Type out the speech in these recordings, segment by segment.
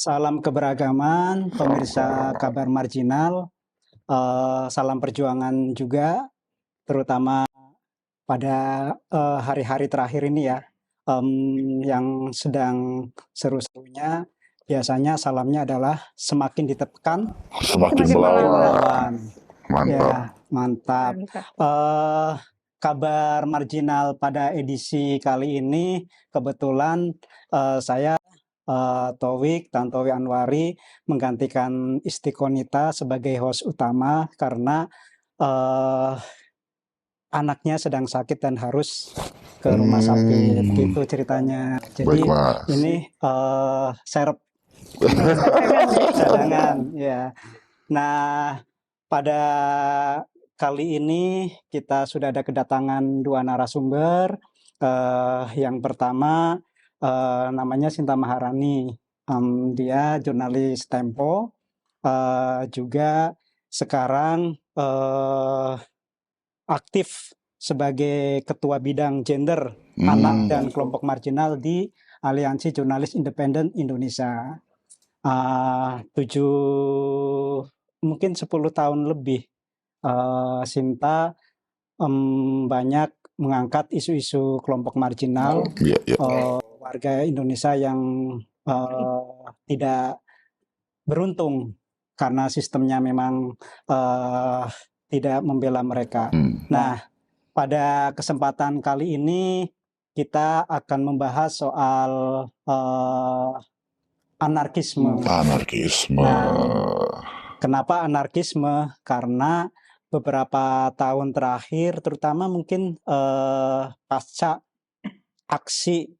Salam keberagaman, pemirsa kabar marginal, salam perjuangan juga, terutama pada hari-hari terakhir ini ya, yang sedang seru-serunya. Biasanya salamnya adalah semakin ditekan, Semakin Semakin melawan. melawan. Mantap. Ya, mantap. Kabar marginal pada edisi kali ini kebetulan saya Taufik Tantowi Anwari menggantikan Istiqonita sebagai host utama karena anaknya sedang sakit dan harus ke rumah sakit. Gitu ceritanya. Jadi Baik, Mas. ini serep Cadangan cadangan ya. Nah, pada kali ini kita sudah ada kedatangan dua narasumber. Yang pertama namanya Sinta Maharani. Dia jurnalis Tempo, juga sekarang aktif sebagai ketua bidang gender, anak dan kelompok marginal di Aliansi Jurnalis Independen Indonesia. 10 tahun lebih Sinta banyak mengangkat isu-isu kelompok marginal, warga Indonesia yang tidak beruntung karena sistemnya memang tidak membela mereka. Nah, pada kesempatan kali ini kita akan membahas soal anarkisme. Kenapa anarkisme? Karena beberapa tahun terakhir, terutama mungkin pasca aksi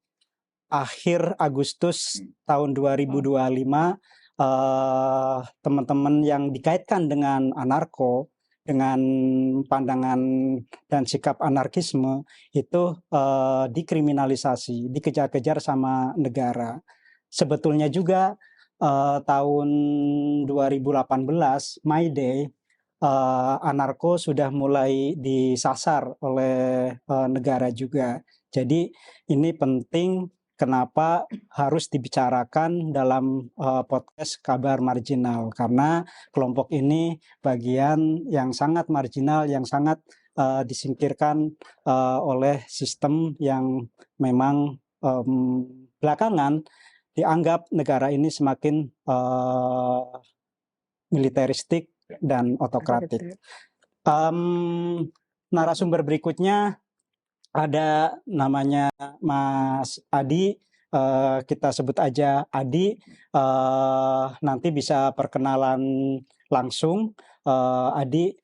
akhir Agustus tahun 2025, teman-teman yang dikaitkan dengan anarko, dengan pandangan dan sikap anarkisme itu dikriminalisasi, dikejar-kejar sama negara. Sebetulnya juga tahun 2018 May Day, anarko sudah mulai disasar oleh negara juga. Jadi ini penting, kenapa harus dibicarakan dalam podcast kabar marginal, karena kelompok ini bagian yang sangat marginal, yang sangat disingkirkan oleh sistem yang memang belakangan dianggap negara ini semakin militeristik dan otokratik. Narasumber berikutnya ada namanya Mas Adi, kita sebut aja Adi. Nanti bisa perkenalan langsung. Adi,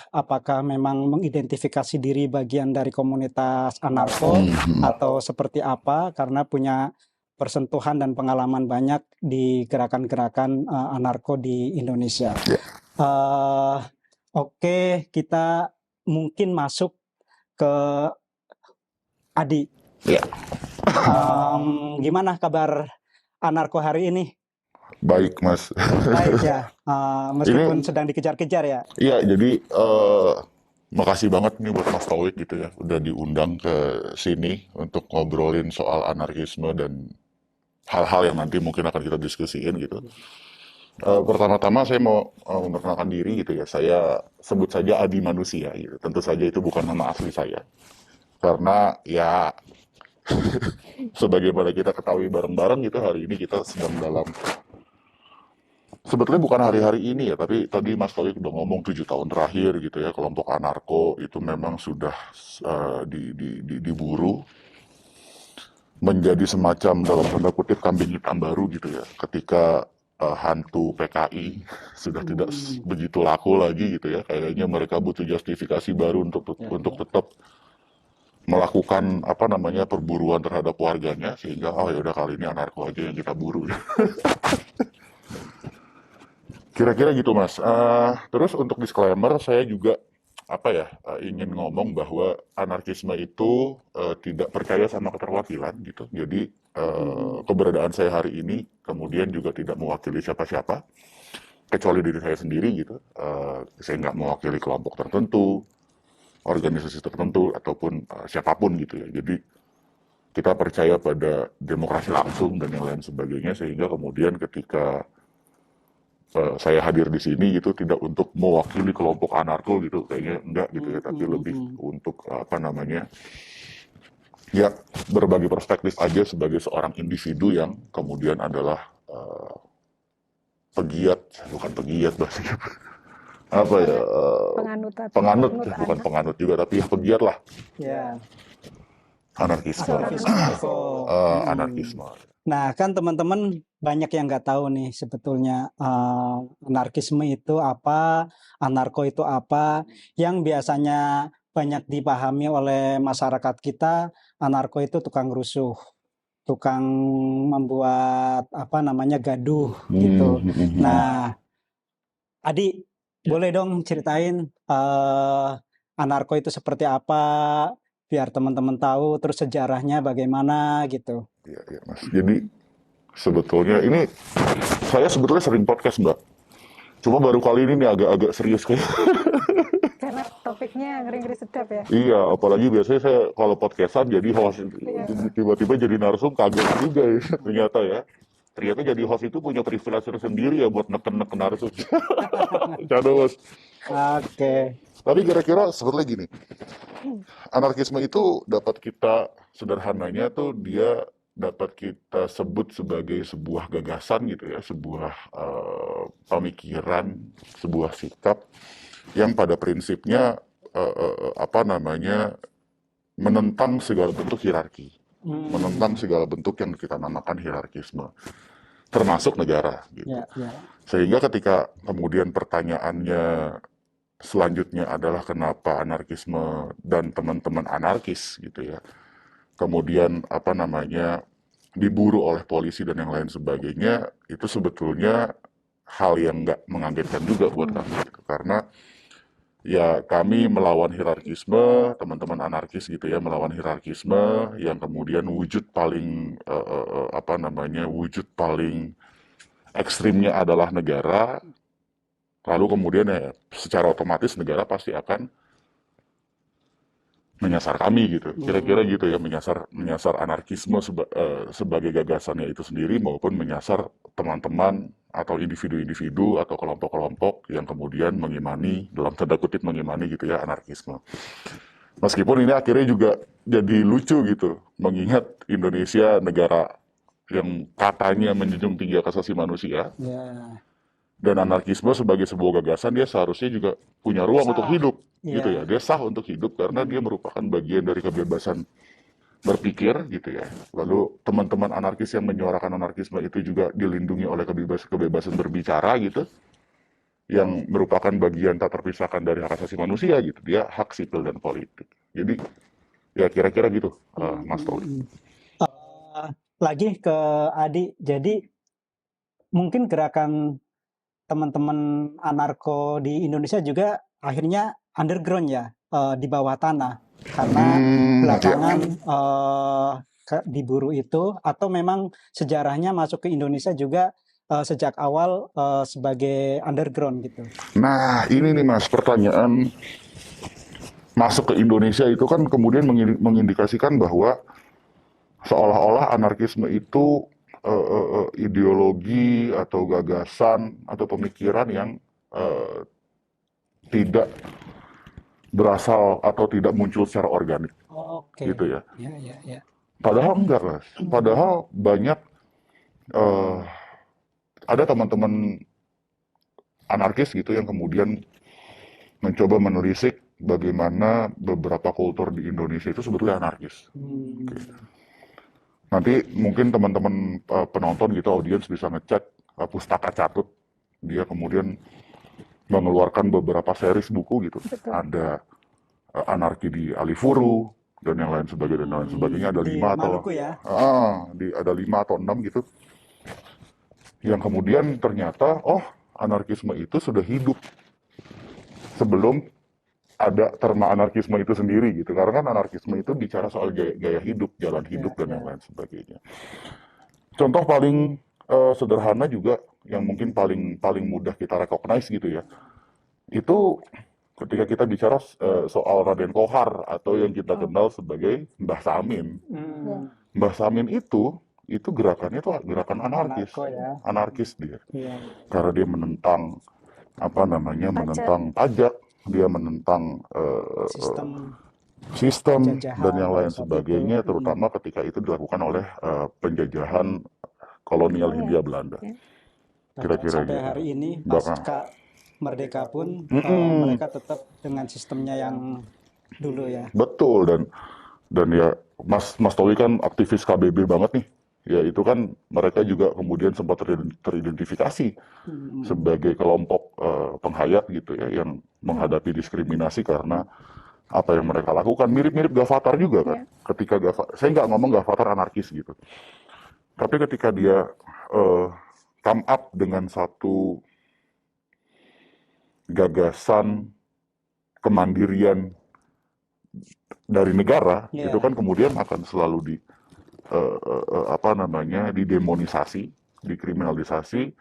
apakah memang mengidentifikasi diri bagian dari komunitas anarko atau seperti apa, karena punya persentuhan dan pengalaman banyak di gerakan-gerakan anarko di Indonesia. Oke, kita mungkin masuk ke Adi. Gimana kabar anarko hari ini? Baik, Mas. Baik ya, meskipun sedang dikejar-kejar ya. Iya, jadi makasih banget nih buat Mas Taufik gitu ya, udah diundang ke sini untuk ngobrolin soal anarkisme dan hal-hal yang nanti mungkin akan kita diskusiin gitu. Pertama-tama saya mau memperkenalkan diri gitu ya. Saya sebut saja Adi Manusia gitu. Tentu saja itu bukan nama asli saya. Karena ya sebagaimana kita ketahui bareng-bareng gitu, hari ini kita sedang dalam, sebetulnya bukan hari-hari ini ya, tapi tadi Mas Taufik udah ngomong 7 tahun terakhir gitu ya, kelompok anarko itu memang sudah diburu menjadi semacam dalam tanda kutip kambing hitam baru gitu ya, ketika hantu PKI sudah tidak begitu laku lagi gitu ya, kayaknya mereka butuh justifikasi baru untuk tetap melakukan perburuan terhadap warganya, sehingga ya udah kali ini anarko aja yang kita buru. Kira-kira gitu, Mas. Terus untuk disclaimer, saya juga ingin ngomong bahwa anarkisme itu tidak percaya sama keterwakilan gitu. Jadi keberadaan saya hari ini kemudian juga tidak mewakili siapa-siapa kecuali diri saya sendiri gitu. Saya nggak mewakili kelompok tertentu, organisasi tertentu, ataupun siapapun gitu ya. Jadi kita percaya pada demokrasi langsung dan yang lain sebagainya, sehingga kemudian ketika saya hadir di sini gitu tidak untuk mewakili kelompok anarko gitu, kayaknya enggak gitu ya, tapi lebih untuk apa namanya, ya berbagi perspektif aja sebagai seorang individu yang kemudian adalah pegiat, bukan pegiat bahasanya, apa ya, penganut, bukan penganut juga, tapi ya pegiat lah, Ya, anarkisme, aktivis anarko. anarkisme. Nah, kan teman-teman banyak yang nggak tahu nih sebetulnya anarkisme itu apa, anarko itu apa. Yang biasanya banyak dipahami oleh masyarakat kita, anarko itu tukang rusuh, tukang membuat apa namanya gaduh gitu. Nah, Adi, boleh dong ceritain anarko itu seperti apa, biar teman-teman tahu, terus sejarahnya bagaimana gitu. Iya, Mas. Jadi sebetulnya ini saya sebetulnya sering podcast, Mbak. Cuma baru kali ini nih agak-agak serius kayak. Karena topiknya ngeri-ngeri sedap ya. Iya, apalagi biasanya saya kalau podcastan jadi host, tiba-tiba jadi narsum, kaget juga ya, ternyata ya. Ternyata jadi host itu punya privilege tersendiri ya buat neken-neken narsum. Canda, Mas. Oke. Tapi kira-kira sebetulnya gini, anarkisme itu dapat kita sederhananya tuh dia dapat kita sebut sebagai sebuah gagasan gitu ya, sebuah pemikiran, sebuah sikap yang pada prinsipnya apa namanya, menentang segala bentuk hierarki, menentang segala bentuk yang kita namakan hierarkisme, termasuk negara gitu. Ya, ya. Sehingga ketika kemudian pertanyaannya selanjutnya adalah kenapa anarkisme dan teman-teman anarkis gitu ya, kemudian apa namanya diburu oleh polisi dan yang lain sebagainya, itu sebetulnya hal yang nggak mengagetkan juga buat kami gitu. Karena ya kami melawan hierarkisme, teman-teman anarkis gitu ya, melawan hierarkisme yang kemudian wujud paling apa namanya, wujud paling ekstrimnya adalah negara. Lalu kemudian ya secara otomatis negara pasti akan menyasar kami gitu, kira-kira gitu ya, menyasar anarkisme sebagai gagasannya itu sendiri, maupun menyasar teman-teman atau individu-individu atau kelompok-kelompok yang kemudian mengimani, dalam tanda kutip mengimani gitu ya, anarkisme. Meskipun ini akhirnya juga jadi lucu gitu, mengingat Indonesia negara yang katanya menjunjung tinggi hak asasi manusia, Ya. dan anarkisme sebagai sebuah gagasan dia seharusnya juga punya ruang untuk hidup gitu ya, dia sah untuk hidup karena dia merupakan bagian dari kebebasan berpikir gitu ya. Lalu teman-teman anarkis yang menyuarakan anarkisme itu juga dilindungi oleh kebebasan berbicara gitu, yang merupakan bagian tak terpisahkan dari hak asasi manusia gitu, dia hak sipil dan politik. Jadi ya kira-kira gitu, Mas Towi. Lagi ke Adi, jadi mungkin gerakan teman-teman anarko di Indonesia juga akhirnya underground ya, di bawah tanah, karena belakangan diburu itu, atau memang sejarahnya masuk ke Indonesia juga sejak awal sebagai underground gitu. Nah ini nih Mas, pertanyaan masuk ke Indonesia itu kan kemudian mengindikasikan bahwa seolah-olah anarkisme itu ideologi atau gagasan atau pemikiran yang tidak berasal atau tidak muncul secara organik, gitu ya. Ya. Padahal enggak, Mas. Padahal banyak ada teman-teman anarkis gitu yang kemudian mencoba menelisik bagaimana beberapa kultur di Indonesia itu sebetulnya anarkis. Gitu. Nanti mungkin teman-teman penonton gitu, audiens bisa ngecek Pustaka Catut. Dia kemudian mengeluarkan beberapa series buku gitu. Betul. Ada Anarki di Alifuru dan yang lain sebagainya, dan lain sebagainya. Ada Di 5 atau Maluku ya. ada 5 atau 6 gitu. Yang kemudian ternyata anarkisme itu sudah hidup sebelum ada terma anarkisme itu sendiri gitu. Karena kan anarkisme itu bicara soal gaya hidup, jalan hidup dan yang lain sebagainya. Contoh paling sederhana juga yang mungkin paling mudah kita recognize gitu ya. Itu ketika kita bicara soal Raden Kohar atau yang kita kenal sebagai Mbah Samin. Mbah Samin itu gerakannya tuh gerakan anarkis. Anarko ya. Anarkis dia. Iya. Karena dia menentang menentang pajak, dia menentang sistem penjajahan dan yang lain saat sebagainya, itu. terutama ketika itu dilakukan oleh penjajahan kolonial Hindia Belanda. Kira-kira Sampai gitu. hari ini Bahkan pasca merdeka pun mereka tetap dengan sistemnya yang dulu ya. betul, dan ya Mas Towi kan aktivis KBB banget nih. Ya itu kan mereka juga kemudian sempat teridentifikasi sebagai kelompok penghayat gitu ya, yang menghadapi diskriminasi karena apa yang mereka lakukan. Mirip-mirip Gavatar juga kan. Ketika saya nggak ngomong Gavatar anarkis gitu, tapi ketika dia come up dengan satu gagasan kemandirian dari negara, itu kan kemudian akan selalu didemonisasi, dikriminalisasi,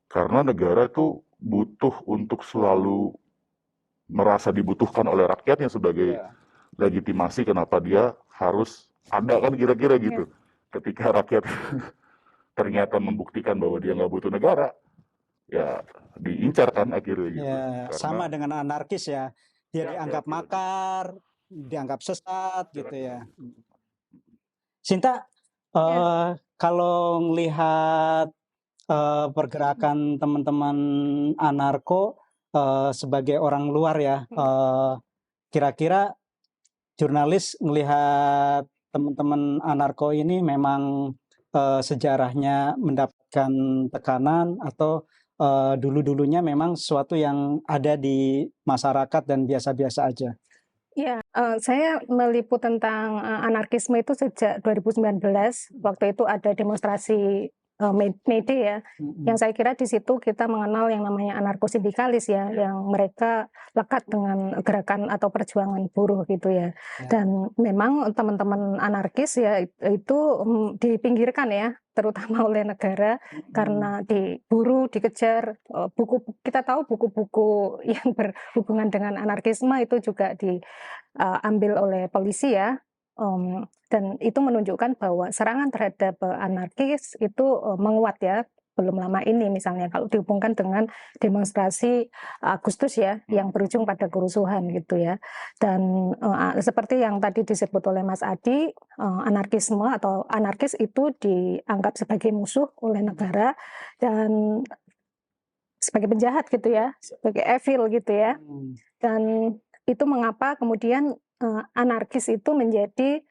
karena negara itu butuh untuk selalu merasa dibutuhkan oleh rakyatnya sebagai legitimasi kenapa dia harus ada, kan kira-kira gitu. Ketika rakyat ternyata membuktikan bahwa dia nggak butuh negara, ya diincar kan akhirnya gitu. Ya, sama dengan anarkis ya. Dia dianggap makar, dianggap sesat gitu ya. Sinta, kalau melihat pergerakan teman-teman anarko sebagai orang luar ya, kira-kira jurnalis melihat teman-teman anarko ini memang sejarahnya mendapatkan tekanan atau dulu-dulunya memang sesuatu yang ada di masyarakat dan biasa-biasa aja? Ya, saya meliput tentang anarkisme itu sejak 2019. Waktu itu ada demonstrasi May Day ya, yang saya kira di situ kita mengenal yang namanya anarkosindikalis ya, yang mereka lekat dengan gerakan atau perjuangan buruh gitu ya. Dan memang teman-teman anarkis ya itu dipinggirkan ya, terutama oleh negara karena diburu, dikejar. Kita tahu buku-buku yang berhubungan dengan anarkisme itu juga diambil oleh polisi ya. Dan itu menunjukkan bahwa serangan terhadap anarkis itu menguat ya, belum lama ini misalnya kalau dihubungkan dengan demonstrasi Agustus ya, yang berujung pada kerusuhan gitu ya. Dan seperti yang tadi disebut oleh Mas Adi, anarkisme atau anarkis itu dianggap sebagai musuh oleh negara dan sebagai penjahat gitu ya, sebagai evil gitu ya. Dan itu mengapa kemudian anarkis itu menjadi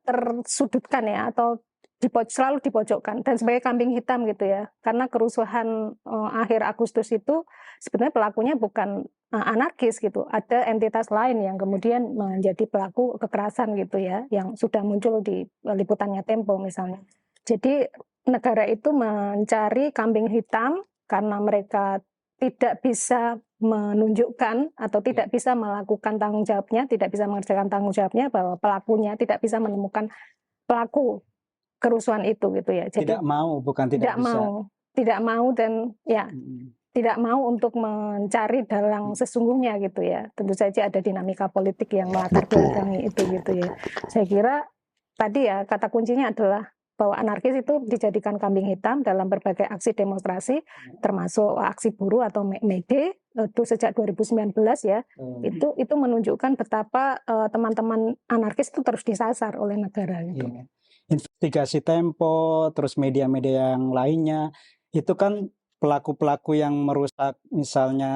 tersudutkan ya, atau selalu dipojokkan dan sebagai kambing hitam gitu ya, karena kerusuhan akhir Agustus itu sebenarnya pelakunya bukan anarkis gitu, ada entitas lain yang kemudian menjadi pelaku kekerasan gitu ya, yang sudah muncul di liputannya Tempo misalnya. Jadi negara itu mencari kambing hitam karena mereka tidak bisa menunjukkan atau tidak bisa melakukan tanggung jawabnya, tidak bisa mengerjakan tanggung jawabnya, bahwa pelakunya tidak bisa menemukan pelaku kerusuhan itu gitu ya. Jadi tidak mau, bukan tidak bisa. Tidak mau dan ya tidak mau untuk mencari dalang sesungguhnya gitu ya. Tentu saja ada dinamika politik yang melatar belakangi itu gitu ya. Saya kira tadi ya kata kuncinya adalah bahwa anarkis itu dijadikan kambing hitam dalam berbagai aksi demonstrasi, termasuk aksi buruh atau May Day itu sejak 2019 ya. Itu menunjukkan betapa teman-teman anarkis itu terus disasar oleh negara gitu. Investigasi Tempo, terus media-media yang lainnya, itu kan pelaku-pelaku yang merusak misalnya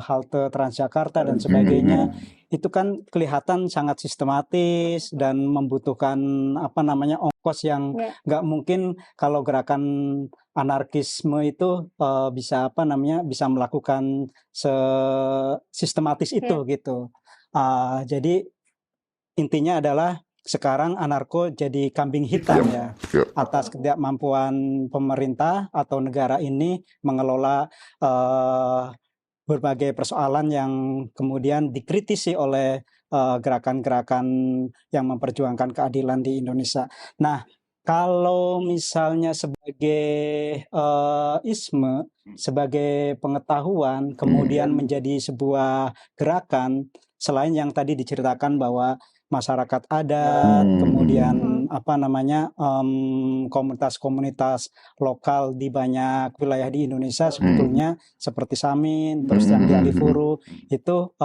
halte Transjakarta dan sebagainya, itu kan kelihatan sangat sistematis dan membutuhkan ongkos yang nggak mungkin kalau gerakan anarkisme itu bisa bisa melakukan sistematis itu gitu. Jadi intinya adalah sekarang anarko jadi kambing hitam ya, atas ketidakmampuan pemerintah atau negara ini mengelola berbagai persoalan yang kemudian dikritisi oleh gerakan-gerakan yang memperjuangkan keadilan di Indonesia. Nah, Kalau misalnya sebagai isme, sebagai pengetahuan, kemudian menjadi sebuah gerakan, selain yang tadi diceritakan bahwa masyarakat adat, kemudian apa namanya, komunitas-komunitas lokal di banyak wilayah di Indonesia sebetulnya seperti Samin, terus yang di Alifuru itu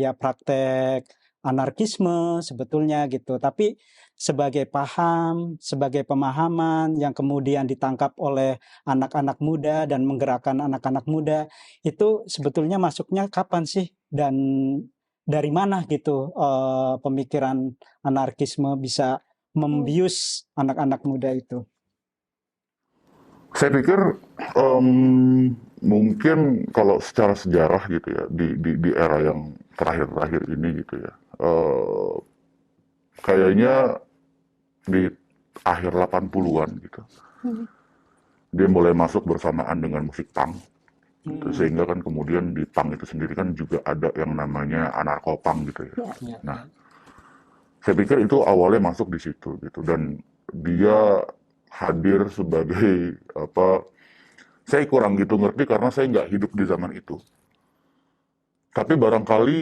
ya praktek anarkisme sebetulnya gitu. Tapi sebagai sebagai pemahaman yang kemudian ditangkap oleh anak-anak muda dan menggerakkan anak-anak muda, itu sebetulnya masuknya kapan sih? Dan dari mana gitu pemikiran anarkisme bisa membius anak-anak muda itu? Saya pikir mungkin kalau secara sejarah gitu ya, di era yang terakhir-terakhir ini gitu ya, kayaknya di akhir 80-an gitu, dia mulai masuk bersamaan dengan musik punk. Gitu. Sehingga kan kemudian di punk itu sendiri kan juga ada yang namanya anarko-punk gitu ya. Nah, saya pikir itu awalnya masuk di situ gitu, dan dia hadir sebagai apa, saya kurang gitu ngerti karena saya nggak hidup di zaman itu. Tapi barangkali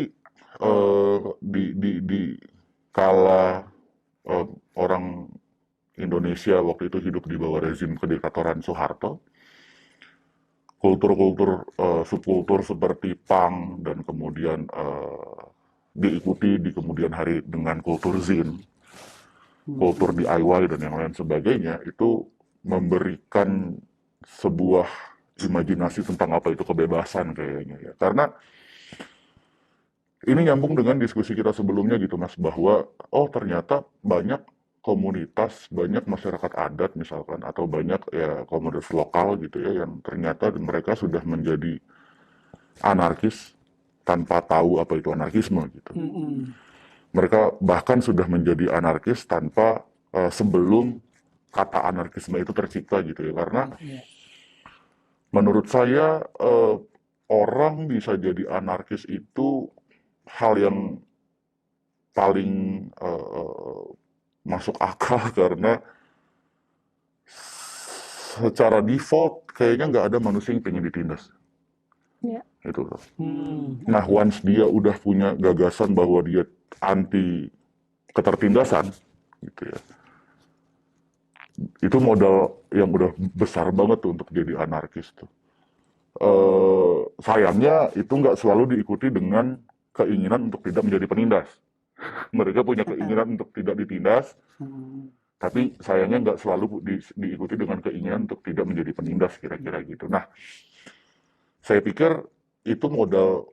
di kala orang Indonesia waktu itu hidup di bawah rezim kediktatoran Soeharto, kultur-kultur subkultur seperti punk dan kemudian diikuti di kemudian hari dengan kultur zin, kultur DIY dan yang lain sebagainya, itu memberikan sebuah imajinasi tentang apa itu kebebasan kayaknya ya. Karena ini nyambung dengan diskusi kita sebelumnya gitu Mas, bahwa oh ternyata banyak komunitas, banyak masyarakat adat misalkan, atau banyak ya komunitas lokal gitu ya, yang ternyata mereka sudah menjadi anarkis tanpa tahu apa itu anarkisme gitu. Mereka bahkan sudah menjadi anarkis tanpa sebelum kata anarkisme itu tercipta gitu ya. Karena menurut saya orang bisa jadi anarkis itu hal yang paling masuk akal karena secara default kayaknya nggak ada manusia yang pengen ditindas. Itu loh. Nah, once dia udah punya gagasan bahwa dia anti ketertindasan, gitu ya, itu modal yang udah besar banget tuh untuk jadi anarkis tuh. Sayangnya itu nggak selalu diikuti dengan keinginan untuk tidak menjadi penindas. Mereka punya keinginan untuk tidak ditindas, tapi sayangnya nggak selalu diikuti dengan keinginan untuk tidak menjadi penindas, kira-kira gitu. Nah, saya pikir itu modal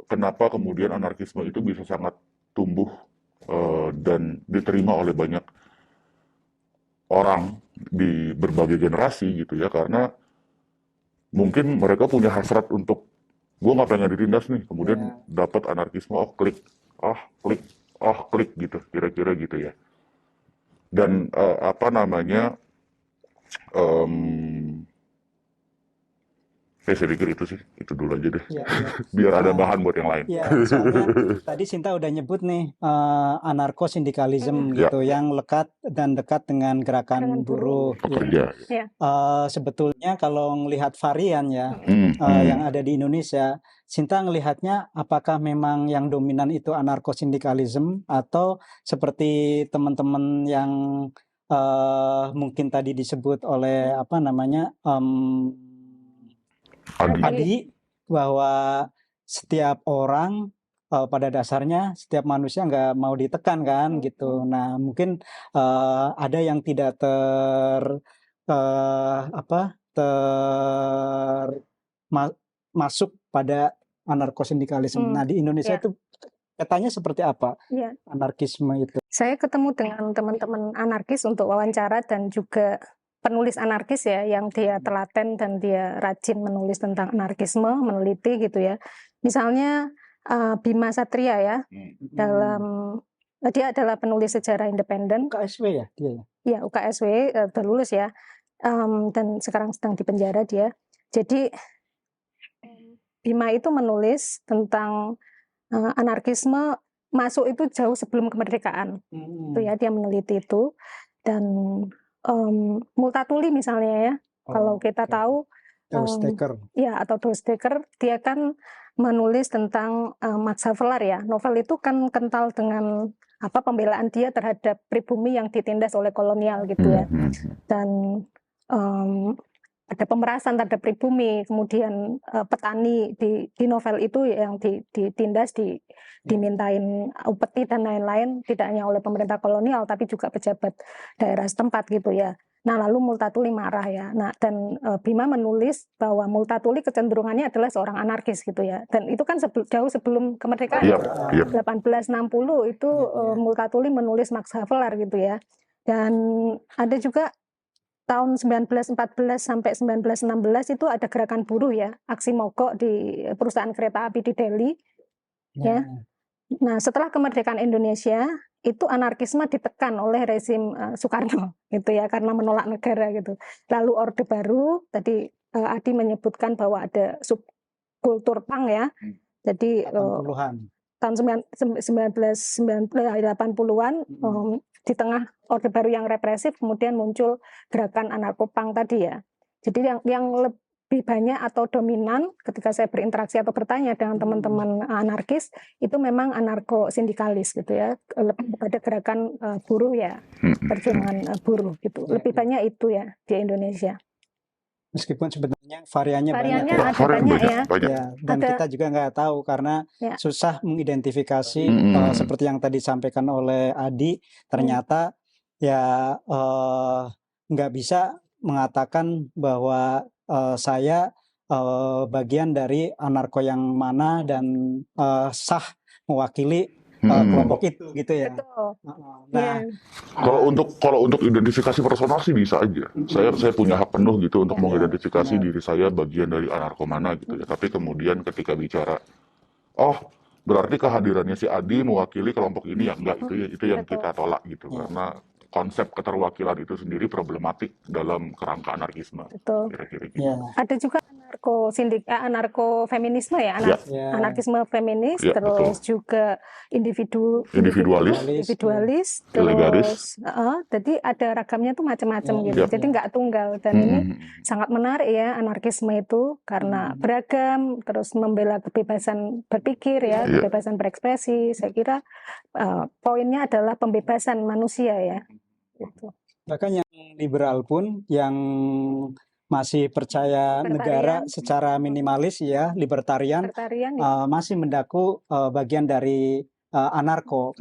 kenapa kemudian anarkisme itu bisa sangat tumbuh dan diterima oleh banyak orang di berbagai generasi gitu ya, karena mungkin mereka punya hasrat untuk gue nggak pengen ditindas nih, kemudian dapat anarkisme, oh klik, gitu, kira-kira gitu ya. Dan apa namanya, saya pikir itu dulu aja deh, biar ada bahan buat yang lain. Ya, soalnya tadi Sinta udah nyebut nih anarko-sindikalisme gitu, yang lekat dan dekat dengan gerakan buruh. Pekerja. Sebetulnya kalau ngelihat varian ya, yang ada di Indonesia, Sinta ngelihatnya apakah memang yang dominan itu anarko-sindikalisme atau seperti teman-teman yang mungkin tadi disebut oleh apa namanya Adi, bahwa setiap orang pada dasarnya setiap manusia nggak mau ditekan kan gitu. Nah mungkin ada yang tidak masuk pada anarko-sindikalisme. Nah di Indonesia itu katanya seperti apa anarkisme itu? Saya ketemu dengan teman-teman anarkis untuk wawancara dan juga penulis anarkis ya, yang dia telaten dan dia rajin menulis tentang anarkisme, meneliti gitu ya. Misalnya Bima Satria ya, dia adalah penulis sejarah independen. UKSW ya dia ya? Iya, UKSW, udah lulus ya, dan sekarang sedang di penjara dia. Jadi Bima itu menulis tentang anarkisme masuk itu jauh sebelum kemerdekaan. Itu ya, dia meneliti itu. dan Multatuli misalnya ya, kalau kita Oke. tahu Deus Dekker. ya atau Deus Dekker, dia kan menulis tentang Max Havelaar ya. Novel itu kan kental dengan pembelaan dia terhadap pribumi yang ditindas oleh kolonial gitu ya. Dan ada pemerasan terhadap pribumi, kemudian petani di novel itu yang ditindas, dimintain upeti dan lain-lain, tidak hanya oleh pemerintah kolonial tapi juga pejabat daerah setempat gitu ya. Nah, lalu Multatuli marah ya. Nah, dan Bima menulis bahwa Multatuli kecenderungannya adalah seorang anarkis gitu ya. Dan itu kan jauh sebelum kemerdekaan. Yep. 1860 itu Multatuli menulis Max Havelaar gitu ya. Dan ada juga tahun 1914 sampai 1916 itu ada gerakan buruh ya, aksi mogok di perusahaan kereta api di Delhi. Ya. Nah, setelah kemerdekaan Indonesia, itu anarkisme ditekan oleh rezim Soekarno gitu ya, karena menolak negara gitu. Lalu Orde Baru, tadi Adi menyebutkan bahwa ada subkultur punk ya. Jadi 80-an. tahun 1980-an di tengah Orde Baru yang represif kemudian muncul gerakan anarko-punk tadi ya. Jadi yang lebih banyak atau dominan ketika saya berinteraksi atau bertanya dengan teman-teman anarkis itu memang anarko-sindikalis gitu ya, lebih pada gerakan buruh ya, perjuangan buruh gitu. Lebih banyak itu ya di Indonesia. Meskipun sebenarnya variannya banyak ada banyak ya. Dan kita juga nggak tahu karena susah mengidentifikasi seperti yang tadi disampaikan oleh Adi, ternyata ya nggak bisa mengatakan bahwa saya bagian dari anarko yang mana dan sah mewakili kelompok itu gitu ya. Betul. Nah, kalau untuk identifikasi personal sih bisa aja. Saya punya hak penuh gitu untuk mengidentifikasi diri saya bagian dari anarko mana gitu ya. Tapi kemudian ketika bicara, berarti kehadirannya si Adi mewakili kelompok ini ya enggak, itu yang kita tolak gitu. Karena konsep keterwakilan itu sendiri problematik dalam kerangka anarkisme. Betul. Kira-kira gitu. Ada juga anarko feminisme ya, anarkisme feminis, terus juga individualis, terus jadi ada ragamnya tuh macam-macam gitu. Jadi nggak tunggal, dan ini sangat menarik ya anarkisme itu karena beragam, terus membela kebebasan berpikir ya, kebebasan berekspresi. Saya kira poinnya adalah pembebasan manusia ya. Gitu. Bahkan yang liberal pun yang masih percaya negara secara minimalis ya, libertarian masih mendaku bagian dari anarko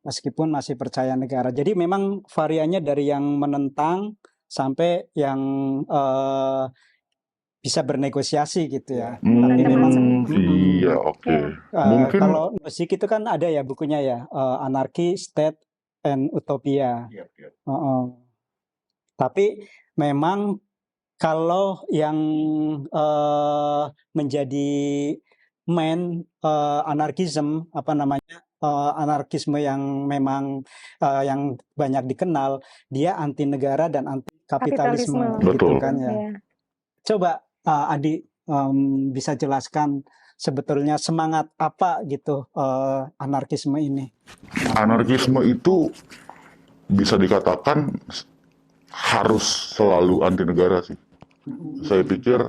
meskipun masih percaya negara. Jadi memang variannya dari yang menentang sampai yang bisa bernegosiasi gitu ya. Tapi memang mungkin kalau musik itu kan ada ya bukunya ya, Anarchy, State and Utopia. Tapi memang kalau yang menjadi main anarkisme anarkisme yang memang yang banyak dikenal, dia anti negara dan anti kapitalisme. Gitu kan ya. Coba Adi bisa jelaskan sebetulnya semangat apa gitu anarkisme ini? Anarkisme itu bisa dikatakan harus selalu anti negara sih. Saya pikir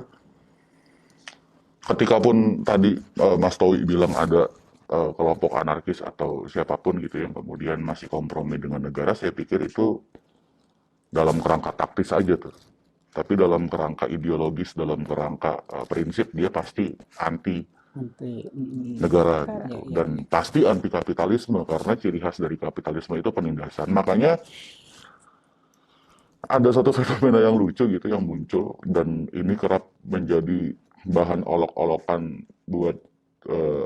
ketika pun tadi Mas Towi bilang ada kelompok anarkis atau siapapun gitu yang kemudian masih kompromi dengan negara, saya pikir itu dalam kerangka taktis aja tuh. Tapi dalam kerangka ideologis, dalam kerangka prinsip dia pasti anti negara gitu. Dan pasti anti kapitalisme karena ciri khas dari kapitalisme itu penindasan. Makanya ada satu fenomena yang lucu gitu yang muncul dan ini kerap menjadi bahan olok-olokan buat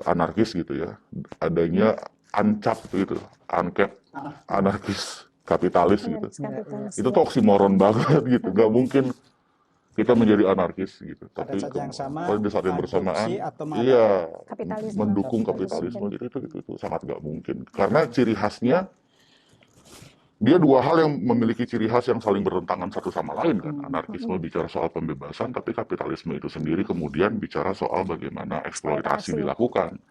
anarkis gitu ya. Adanya ANCAP gitu, ANCAP, anarkis kapitalis gitu. Itu tuh oksimoron banget gitu. Gak mungkin kita menjadi anarkis gitu. Tapi pada saat yang bersamaan, mendukung kapitalisme gitu itu sangat gak mungkin. Karena ciri khasnya dia dua hal yang memiliki ciri khas yang saling bertentangan satu sama lain kan. Anarkisme bicara soal pembebasan, tapi kapitalisme itu sendiri kemudian bicara soal bagaimana eksploitasi dilakukan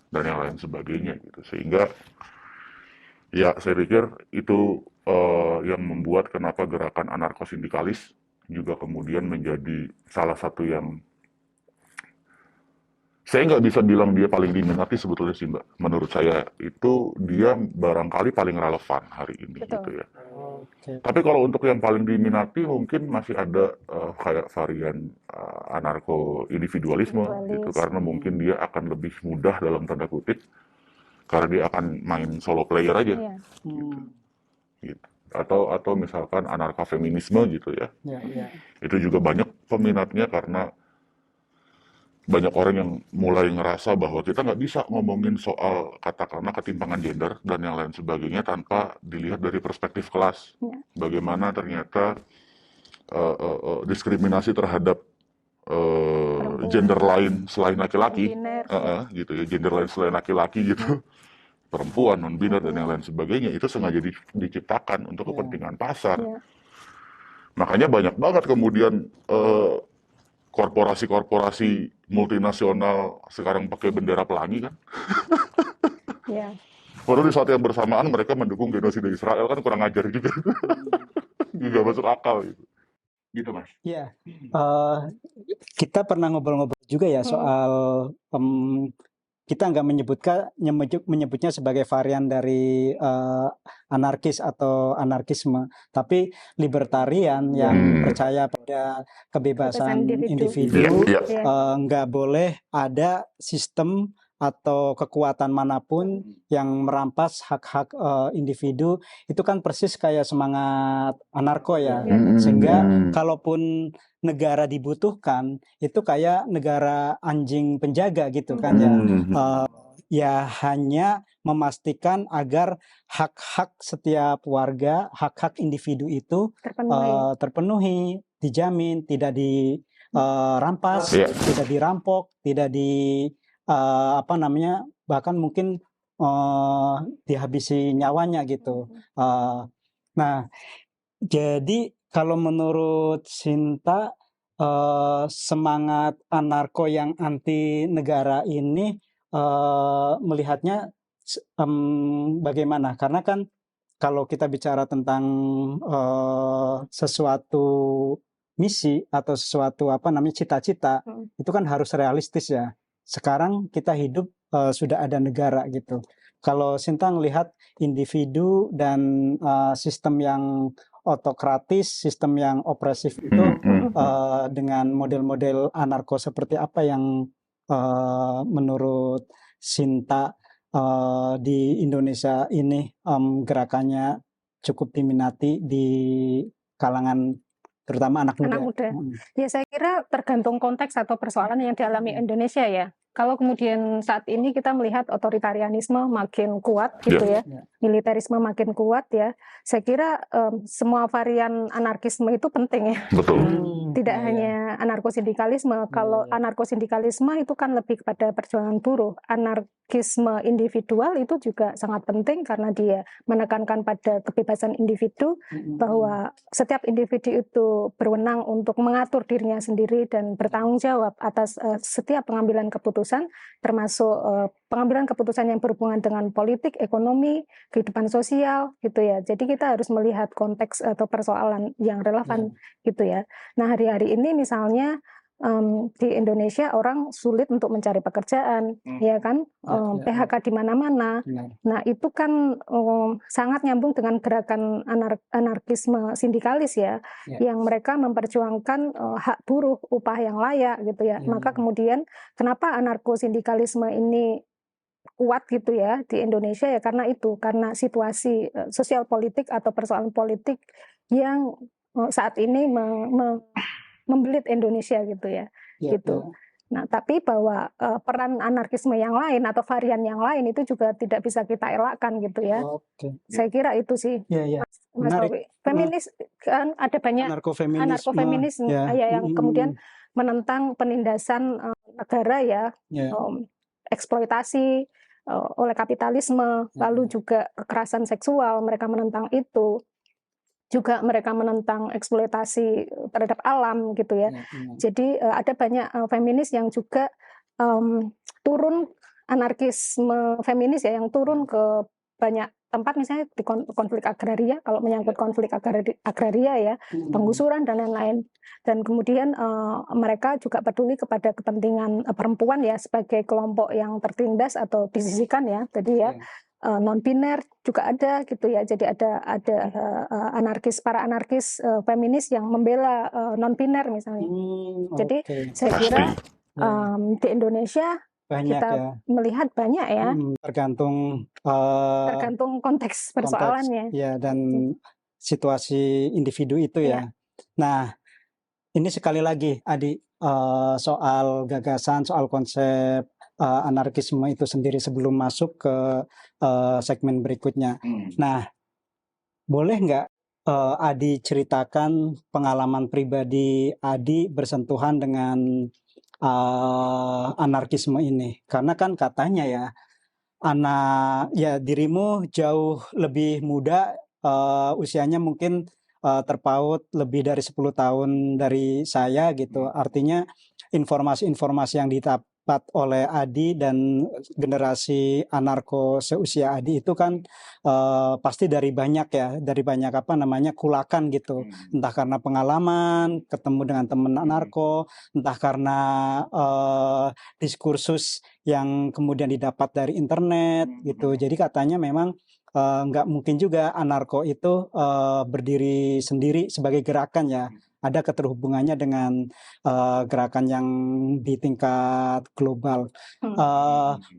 dan yang lain sebagainya gitu. Sehingga Ya, saya pikir itu yang membuat kenapa gerakan anarkosindikalis juga kemudian menjadi salah satu yang saya nggak bisa bilang dia paling diminati sebetulnya sih Mbak. Menurut saya itu dia barangkali paling relevan hari ini gitu Betul. ya. Oke. Tapi kalau untuk yang paling diminati mungkin masih ada kayak varian anarko individualisme gitu, Individualis. karena mungkin dia akan lebih mudah dalam tanda kutip karena dia akan main solo player aja Iya. gitu. Atau misalkan anarko feminisme gitu ya. Ya. Itu juga banyak peminatnya karena banyak orang yang mulai ngerasa bahwa kita nggak bisa ngomongin soal katakanlah ketimpangan gender dan yang lain sebagainya tanpa dilihat dari perspektif kelas. Ya. Bagaimana ternyata diskriminasi terhadap Perempuan. gender lain selain laki-laki, Non-biner. gitu ya, gender lain selain laki-laki gitu, perempuan, non-biner dan yang lain sebagainya itu sengaja diciptakan untuk Ya. kepentingan pasar. Ya. Makanya banyak banget kemudian korporasi-korporasi multinasional sekarang pakai bendera pelangi kan. Ya. Padahal di saat yang bersamaan mereka mendukung genosida Israel kan kurang ajar juga. Juga masuk akal gitu. Gitu Mas. Ya, kita pernah ngobrol-ngobrol juga ya soal kita nggak menyebutnya sebagai varian dari anarkis atau anarkisme, tapi libertarian yang percaya pada kebebasan individu, Iya. nggak boleh ada sistem atau kekuatan manapun yang merampas hak-hak individu. Itu kan persis kayak semangat anarko ya, sehingga kalaupun negara dibutuhkan itu kayak negara anjing penjaga gitu kan ya. Ya hanya memastikan agar hak-hak setiap warga, hak-hak individu itu terpenuhi, dijamin, tidak dirampas, tidak dirampok, tidak bahkan mungkin dihabisi nyawanya gitu. Nah, jadi kalau menurut Sinta semangat anarko yang anti negara ini melihatnya bagaimana? Karena kan kalau kita bicara tentang sesuatu misi atau sesuatu cita-cita, itu kan harus realistis ya. Sekarang kita hidup sudah ada negara gitu. Kalau Sinta melihat individu dan sistem yang otokratis, sistem yang opresif itu dengan model-model anarko seperti apa yang menurut Sinta di Indonesia ini gerakannya cukup diminati di kalangan terutama anak muda. Ya saya kira tergantung konteks atau persoalan yang dialami Indonesia ya. Kalau kemudian saat ini kita melihat otoritarianisme makin kuat gitu ya, militerisme makin kuat ya, saya kira semua varian anarkisme itu penting ya. Betul. Tidak hanya anarkosindikalisme. Kalau anarkosindikalisme itu kan lebih kepada perjuangan buruh. Anarkisme individual itu juga sangat penting karena dia menekankan pada kebebasan individu, bahwa setiap individu itu berwenang untuk mengatur dirinya sendiri dan bertanggung jawab atas setiap pengambilan keputusan, termasuk pengambilan keputusan yang berhubungan dengan politik, ekonomi, kehidupan sosial gitu ya. Jadi kita harus melihat konteks atau persoalan yang relevan gitu ya. Nah hari-hari ini misalnya di Indonesia orang sulit untuk mencari pekerjaan, ya kan, PHK di mana-mana. Nah itu kan sangat nyambung dengan gerakan anarkisme sindikalis ya, yang mereka memperjuangkan hak buruh, upah yang layak gitu ya. Maka kemudian kenapa anarkosindikalisme ini kuat gitu ya di Indonesia ya karena itu, karena situasi sosial politik atau persoalan politik yang saat ini membelit Indonesia gitu ya, gitu. Nah, tapi bahwa peran anarkisme yang lain atau varian yang lain itu juga tidak bisa kita elakkan gitu ya. Saya kira itu sih, Mas Robi. Feminis kan ada banyak anarkofeminisme yang kemudian menentang penindasan negara ya, eksploitasi oleh kapitalisme, lalu juga kekerasan seksual, mereka menentang itu. Juga mereka menentang eksploitasi terhadap alam gitu ya. Jadi ada banyak feminis yang juga turun, anarkisme feminis ya, yang turun ke banyak tempat misalnya di konflik agraria, kalau menyangkut konflik agraria ya, penggusuran dan lain-lain. Dan kemudian mereka juga peduli kepada kepentingan perempuan ya sebagai kelompok yang tertindas atau disisihkan ya. Jadi ya non biner juga ada gitu ya. Jadi ada para anarkis feminis yang membela non biner misalnya. Jadi saya kira di Indonesia banyak kita ya. melihat banyak ya. Tergantung konteks persoalannya. Ya, dan situasi individu itu ya. Nah, ini sekali lagi Adi, soal gagasan, soal konsep anarkisme itu sendiri sebelum masuk ke segmen berikutnya. Nah, boleh nggak Adi ceritakan pengalaman pribadi Adi bersentuhan dengan anarkisme ini? Karena kan katanya ya, dirimu jauh lebih muda, usianya mungkin terpaut lebih dari 10 tahun dari saya gitu. Artinya informasi-informasi yang didapat oleh Adi dan generasi anarko seusia Adi itu kan pasti dari banyak kulakan gitu. Entah karena pengalaman, ketemu dengan teman anarko, entah karena diskursus yang kemudian didapat dari internet gitu. Jadi katanya memang nggak mungkin juga anarko itu berdiri sendiri sebagai gerakan ya. Ada keterhubungannya dengan gerakan yang di tingkat global.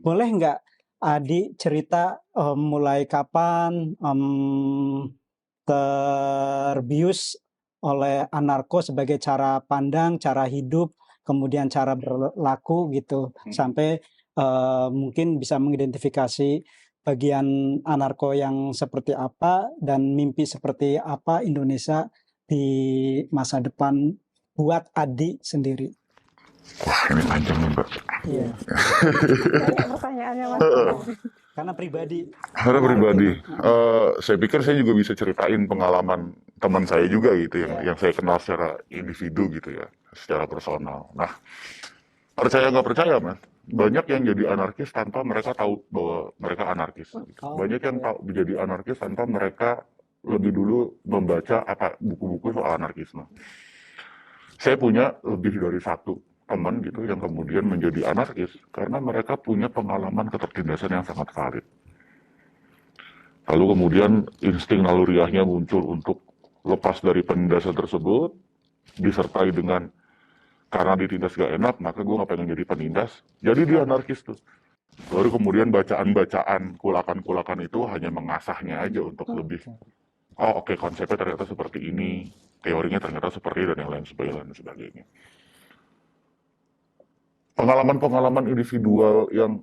Boleh nggak Adi cerita mulai kapan terbius oleh anarko sebagai cara pandang, cara hidup, kemudian cara berlaku gitu, sampai mungkin bisa mengidentifikasi bagian anarko yang seperti apa dan mimpi seperti apa Indonesia di masa depan buat Adi sendiri. Wah, ini panjang nih, Mbak. Iya. Pertanyaannya Mas. Karena pribadi. Saya pikir saya juga bisa ceritain pengalaman teman saya juga gitu yang saya kenal secara individu gitu ya, secara personal. Nah, percaya nggak percaya Mas, banyak yang jadi anarkis tanpa mereka tahu bahwa mereka anarkis. Gitu. Banyak yang tahu menjadi anarkis tanpa mereka lebih dulu membaca buku-buku soal anarkisme. Saya punya lebih dari satu teman gitu yang kemudian menjadi anarkis karena mereka punya pengalaman ketertindasan yang sangat valid. Lalu kemudian insting naluriahnya muncul untuk lepas dari penindasan tersebut, disertai dengan karena ditindas gak enak, maka gue gak pengen jadi penindas, jadi dia anarkis tuh. Baru kemudian bacaan-bacaan kulakan-kulakan itu hanya mengasahnya aja untuk lebih, oke, konsepnya ternyata seperti ini, teorinya ternyata seperti dan yang lain sebagainya. Pengalaman-pengalaman individual yang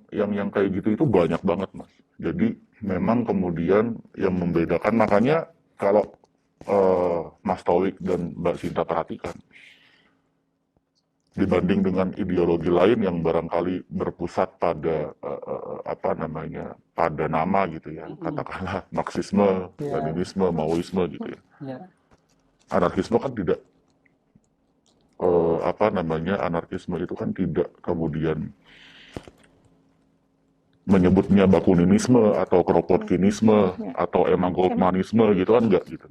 kayak gitu itu banyak banget Mas. Jadi memang kemudian yang membedakan, makanya kalau Mas Tauik dan Mbak Sinta perhatikan, dibanding dengan ideologi lain yang barangkali berpusat pada pada nama gitu ya, katakanlah Marxisme, Leninisme, Maoisme gitu ya. Anarkisme kan tidak anarkisme itu kan tidak kemudian menyebutnya Bakuninisme atau Kropotkinisme atau Emma Goldmanisme gitu kan enggak gitu.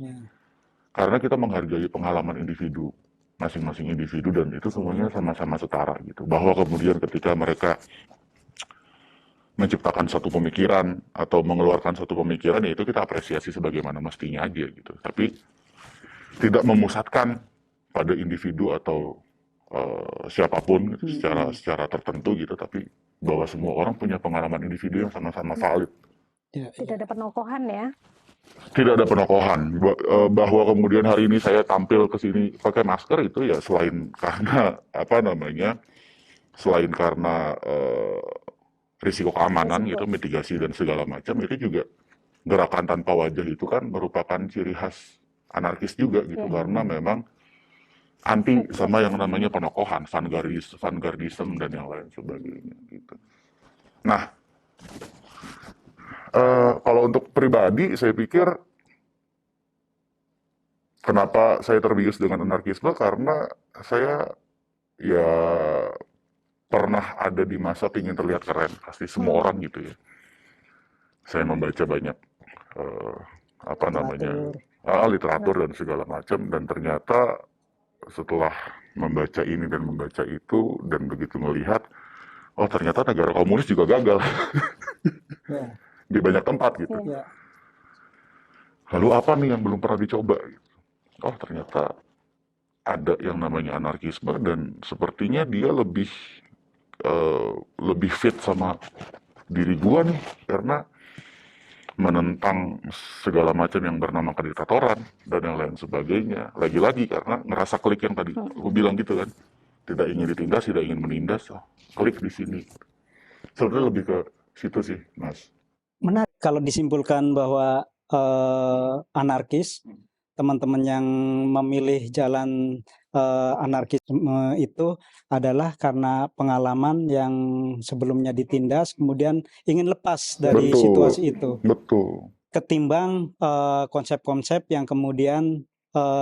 Karena kita menghargai pengalaman individu, masing-masing individu, dan itu semuanya sama-sama setara gitu. Bahwa kemudian ketika mereka menciptakan satu pemikiran atau mengeluarkan satu pemikiran, ya itu kita apresiasi sebagaimana mestinya aja gitu. Tapi tidak memusatkan pada individu atau siapapun gitu, secara tertentu gitu, tapi bahwa semua orang punya pengalaman individu yang sama-sama valid. Tidak ada penokohan ya? Tidak ada penokohan. Bahwa kemudian hari ini saya tampil ke sini pakai masker itu ya selain karena selain karena risiko keamanan gitu, mitigasi dan segala macam, itu juga gerakan tanpa wajah itu kan merupakan ciri khas anarkis juga gitu, karena memang anti sama yang namanya penokohan, vanguardism dan yang lain sebagainya gitu. Nah, kalau untuk pribadi saya pikir kenapa saya terbius dengan anarkisme, karena saya ya pernah ada di masa ingin terlihat keren, pasti semua orang gitu ya. Saya membaca banyak eh, apa namanya literatur. literatur dan segala macam, dan ternyata setelah membaca ini dan membaca itu dan begitu melihat, oh ternyata negara komunis juga gagal Ya, di banyak tempat gitu. Ya. ya. Lalu apa nih yang belum pernah dicoba? Gitu. Oh ternyata ada yang namanya anarkisme, dan sepertinya dia lebih fit sama diri gua nih, karena menentang segala macam yang bernama kediktatoran dan yang lain sebagainya. Lagi-lagi karena ngerasa klik yang tadi aku bilang gitu kan, tidak ingin ditindas, tidak ingin menindas, oh, klik di sini. Sebenarnya lebih ke situ sih, Mas. Menarik kalau disimpulkan bahwa anarkis, teman-teman yang memilih jalan anarkisme itu adalah karena pengalaman yang sebelumnya ditindas, kemudian ingin lepas dari Betul, situasi itu, betul. ketimbang konsep-konsep yang kemudian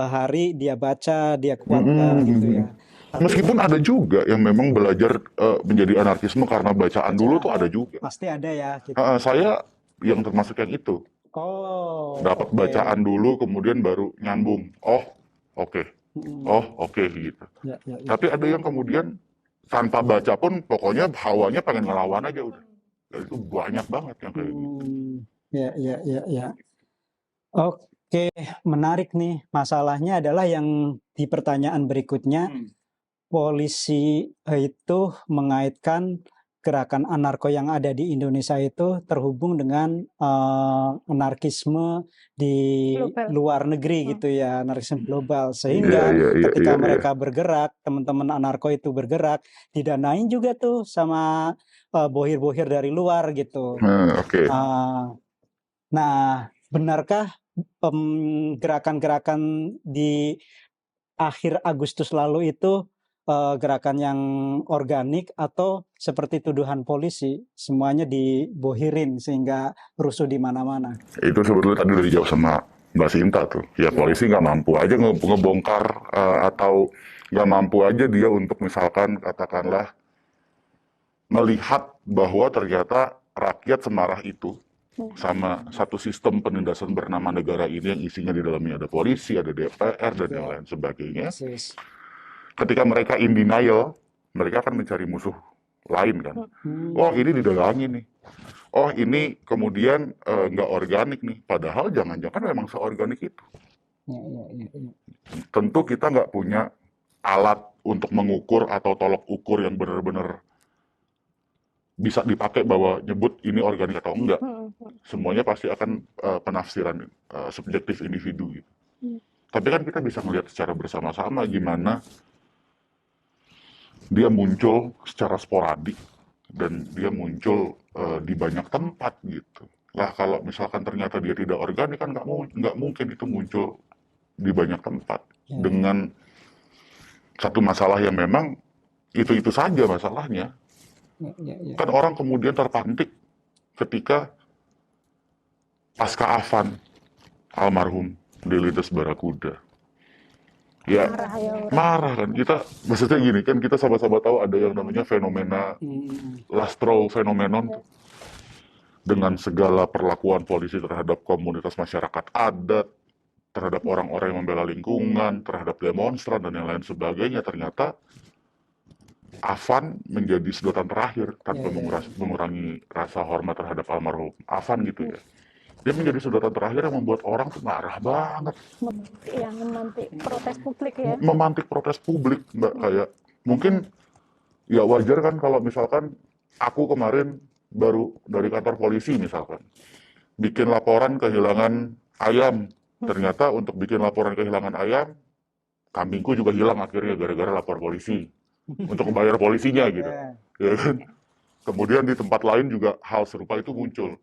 hari dia baca, dia kuatkan gitu ya. Tapi Meskipun ada juga yang memang belajar menjadi anarkisme karena bacaan dulu tuh ada juga. pasti ada ya gitu. Saya yang termasuk yang itu. Oh, Dapat oke. bacaan dulu, kemudian baru nyambung. Oh, oke. Oh, oke gitu. Ya, ya, ya. Tapi ada yang kemudian tanpa baca pun pokoknya hawanya pengen ngelawan aja udah. Dan itu banyak banget yang kayak gitu. Ya, ya, ya, ya. Oke, menarik nih. Masalahnya adalah yang di pertanyaan berikutnya, polisi itu mengaitkan gerakan anarko yang ada di Indonesia itu terhubung dengan anarkisme di Global. luar negeri gitu ya, anarkisme global. Iya, Sehingga iya, iya, ketika iya, iya. mereka bergerak, teman-teman anarko itu bergerak, didanain juga tuh sama bohir-bohir dari luar gitu. Oke. Nah, benarkah gerakan-gerakan di akhir Agustus lalu itu gerakan yang organik atau seperti tuduhan polisi semuanya dibohirin sehingga rusuh di mana-mana? Itu sebetulnya tadi udah dijawab sama Mbak Sinta tuh. Ya polisi nggak mampu aja ngebongkar atau nggak mampu aja dia untuk misalkan katakanlah melihat bahwa ternyata rakyat semarah itu sama satu sistem penindasan bernama negara ini yang isinya di dalamnya ada polisi, ada DPR, dan yang lain sebagainya. Ketika mereka in denial, mereka akan mencari musuh lain kan. Oh ini didalangi nih. Oh ini kemudian nggak organik nih. Padahal jangan-jangan memang seorganik itu. Tentu kita nggak punya alat untuk mengukur atau tolok ukur yang benar-benar bisa dipakai bahwa nyebut ini organik atau enggak. Semuanya pasti akan penafsiran subjektif individu gitu. Tapi kan kita bisa melihat secara bersama-sama gimana dia muncul secara sporadik dan dia muncul di banyak tempat gitu. Lah kalau misalkan ternyata dia tidak organik kan nggak mungkin itu muncul di banyak tempat dengan satu masalah yang memang itu saja masalahnya. Kan orang kemudian terpantik ketika pasca Afan almarhum Delides Barakuda. Ya, marah kan kita, maksudnya gini kan kita sama-sama tahu ada yang namanya fenomena Lastrow phenomenon dengan segala perlakuan polisi terhadap komunitas masyarakat adat, terhadap orang-orang yang membela lingkungan, terhadap demonstran dan yang lain sebagainya. Ternyata Afan menjadi sedotan terakhir tanpa mengurangi rasa hormat terhadap almarhum Afan gitu ya. Dia menjadi sedotan terakhir yang membuat orang tuh marah banget. Memantik protes publik ya. Memantik protes publik, Mbak. Kayak mungkin ya wajar kan kalau misalkan aku kemarin baru dari kantor polisi misalkan bikin laporan kehilangan ayam. Ternyata untuk bikin laporan kehilangan ayam, kambingku juga hilang akhirnya gara-gara lapor polisi. Untuk membayar polisinya gitu. Ya kan? Kemudian di tempat lain juga hal serupa itu muncul.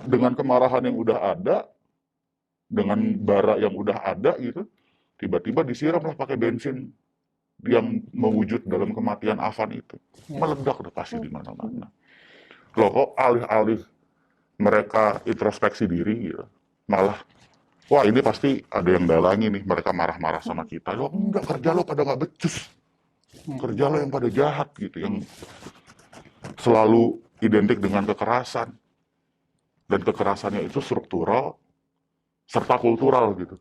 Dengan kemarahan yang udah ada, dengan bara yang udah ada gitu, tiba-tiba disiramlah pakai bensin yang mewujud dalam kematian Afan itu. Meledak udah pasti di mana-mana. Loh kok alih-alih mereka introspeksi diri gitu, malah wah ini pasti ada yang dalangi nih, mereka marah-marah sama kita. Loh enggak, kerja lo pada nggak becus. Kerja lo yang pada jahat gitu, yang selalu identik dengan kekerasan. dan kekerasannya itu struktural serta kultural gitu.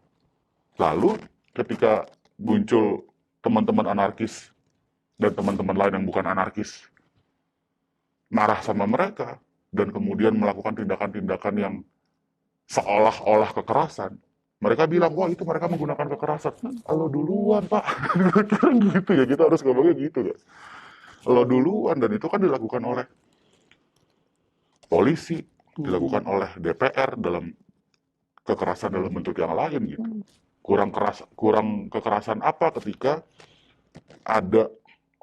Lalu ketika muncul teman-teman anarkis dan teman-teman lain yang bukan anarkis marah sama mereka dan kemudian melakukan tindakan-tindakan yang seolah-olah kekerasan, mereka bilang, wah itu mereka menggunakan kekerasan. Lo duluan pak. Kira gitu ya, kita harus ngomongnya gitu kan. Lo duluan, dan itu kan dilakukan oleh polisi, dilakukan oleh DPR dalam kekerasan dalam bentuk yang lain gitu. Kurang kekerasan apa ketika ada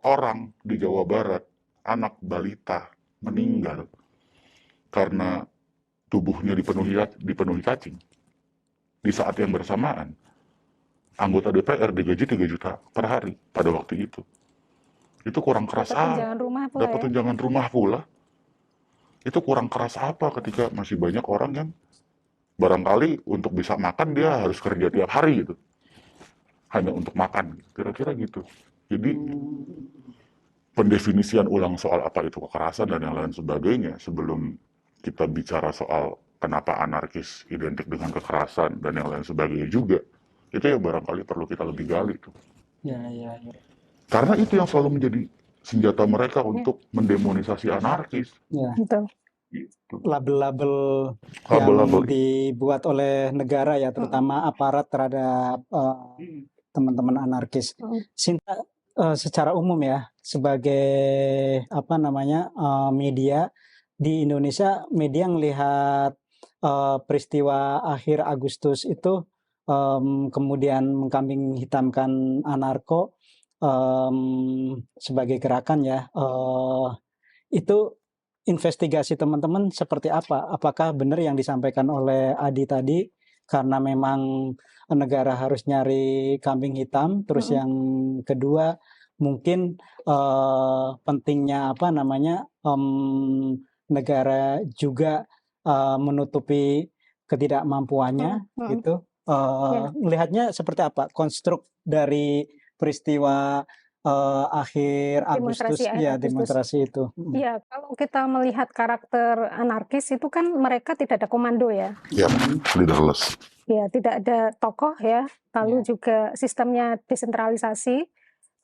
orang di Jawa Barat, anak balita meninggal karena tubuhnya dipenuhi cacing. Di saat yang bersamaan, anggota DPR digaji 3 juta per hari pada waktu itu. Itu kurang keras Dapat tunjangan rumah pula dapat ya. tunjangan rumah pula. Itu kurang keras apa ketika masih banyak orang yang barangkali untuk bisa makan dia harus kerja tiap hari gitu. Hanya untuk makan, kira-kira gitu. Jadi pendefinisian ulang soal apa itu kekerasan dan yang lain sebagainya sebelum kita bicara soal kenapa anarkis identik dengan kekerasan dan yang lain sebagainya juga, itu ya barangkali perlu kita lebih gali tuh. Ya. Karena itu yang selalu menjadi senjata mereka untuk mendemonisasi anarkis. Ya. Betul. Gitu. Label-label yang Label-label. dibuat oleh negara ya, terutama aparat terhadap teman-teman anarkis. Sinta, secara umum ya, sebagai media di Indonesia, media melihat peristiwa akhir Agustus itu kemudian mengkambing hitamkan anarko sebagai gerakan ya, itu investigasi teman-teman seperti apa? Apakah benar yang disampaikan oleh Adi tadi, karena memang negara harus nyari kambing hitam, terus yang kedua mungkin pentingnya negara juga menutupi ketidakmampuannya gitu. Melihatnya seperti apa konstruk dari peristiwa akhir Agustus, demonstrasi itu. Ya, kalau kita melihat karakter anarkis itu kan mereka tidak ada komando ya. Ya, leaderless. Ya, tidak ada tokoh ya. Lalu juga sistemnya desentralisasi,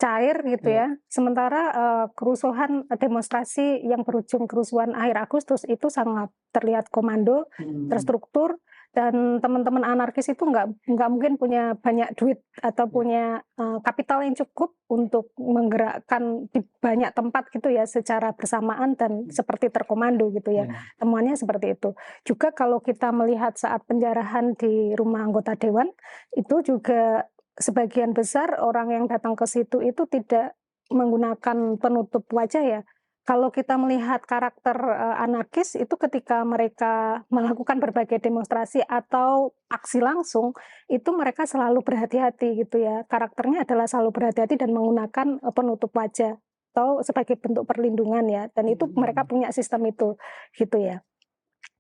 cair gitu ya. Sementara kerusuhan demonstrasi yang berujung kerusuhan akhir Agustus itu sangat terlihat komando, terstruktur. Dan teman-teman anarkis itu nggak mungkin punya banyak duit atau punya kapital yang cukup untuk menggerakkan di banyak tempat gitu ya secara bersamaan dan seperti terkomando gitu ya. Temuannya seperti itu. Juga kalau kita melihat saat penjarahan di rumah anggota dewan, itu juga sebagian besar orang yang datang ke situ itu tidak menggunakan penutup wajah ya. Kalau kita melihat karakter anarkis itu ketika mereka melakukan berbagai demonstrasi atau aksi langsung, itu mereka selalu berhati-hati gitu ya. Karakternya adalah selalu berhati-hati dan menggunakan penutup wajah atau sebagai bentuk perlindungan ya. Dan itu mereka punya sistem itu gitu ya.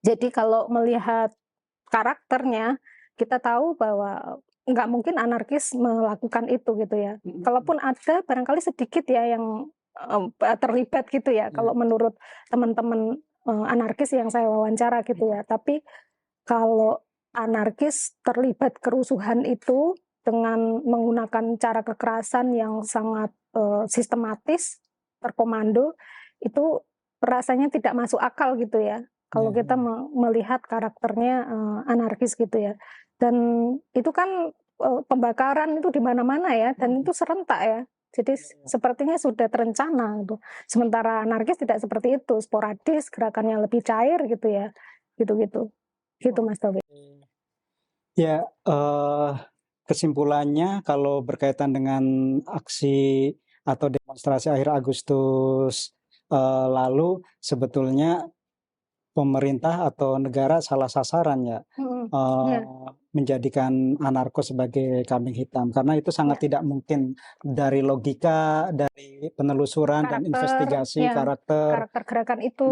Jadi kalau melihat karakternya, kita tahu bahwa nggak mungkin anarkis melakukan itu gitu ya. Kalaupun ada, barangkali sedikit ya yang terlibat gitu ya. Kalau menurut teman-teman anarkis yang saya wawancara gitu ya. Tapi kalau anarkis terlibat kerusuhan itu dengan menggunakan cara kekerasan yang sangat sistematis, terkomando, itu rasanya tidak masuk akal gitu ya. Kalau kita melihat karakternya anarkis gitu ya. Dan itu kan pembakaran itu di mana-mana ya, dan itu serentak ya. Jadi sepertinya sudah terencana gitu. Sementara anarkis tidak seperti itu, sporadis, gerakannya lebih cair gitu ya. Gitu-gitu. Gitu Mas Taufik. Ya, kesimpulannya kalau berkaitan dengan aksi atau demonstrasi akhir Agustus lalu, sebetulnya pemerintah atau negara salah sasaran ya, menjadikan anarko sebagai kambing hitam, karena itu sangat tidak mungkin dari logika, dari penelusuran dan investigasi karakter gerakan itu.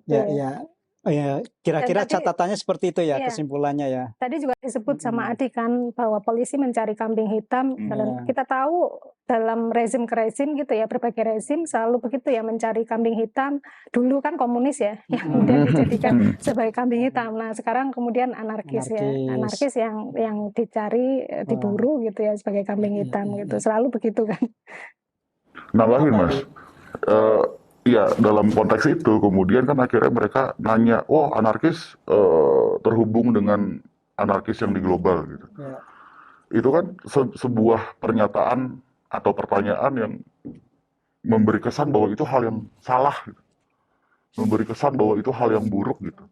ya Ya, Dan kira-kira tadi catatannya seperti itu ya, iya, kesimpulannya ya. tadi juga disebut sama Mm-mm. Adi kan bahwa polisi mencari kambing hitam, dan Ya. kita tahu dalam rezim ke rezim gitu ya, berbagai rezim selalu begitu ya, mencari kambing hitam. Dulu kan komunis ya, yang kemudian dijadikan sebagai kambing hitam. Nah, sekarang kemudian anarkis ya, Anarkis. anarkis yang dicari, Wah. diburu gitu ya sebagai kambing hitam gitu, selalu begitu kan. Nambahin Apa Mas, di? iya dalam konteks itu kemudian kan akhirnya mereka nanya, oh anarkis terhubung dengan anarkis yang di global gitu. Ya. Itu kan sebuah pernyataan atau pertanyaan yang memberi kesan bahwa itu hal yang salah, gitu. Memberi kesan bahwa itu hal yang buruk gitu.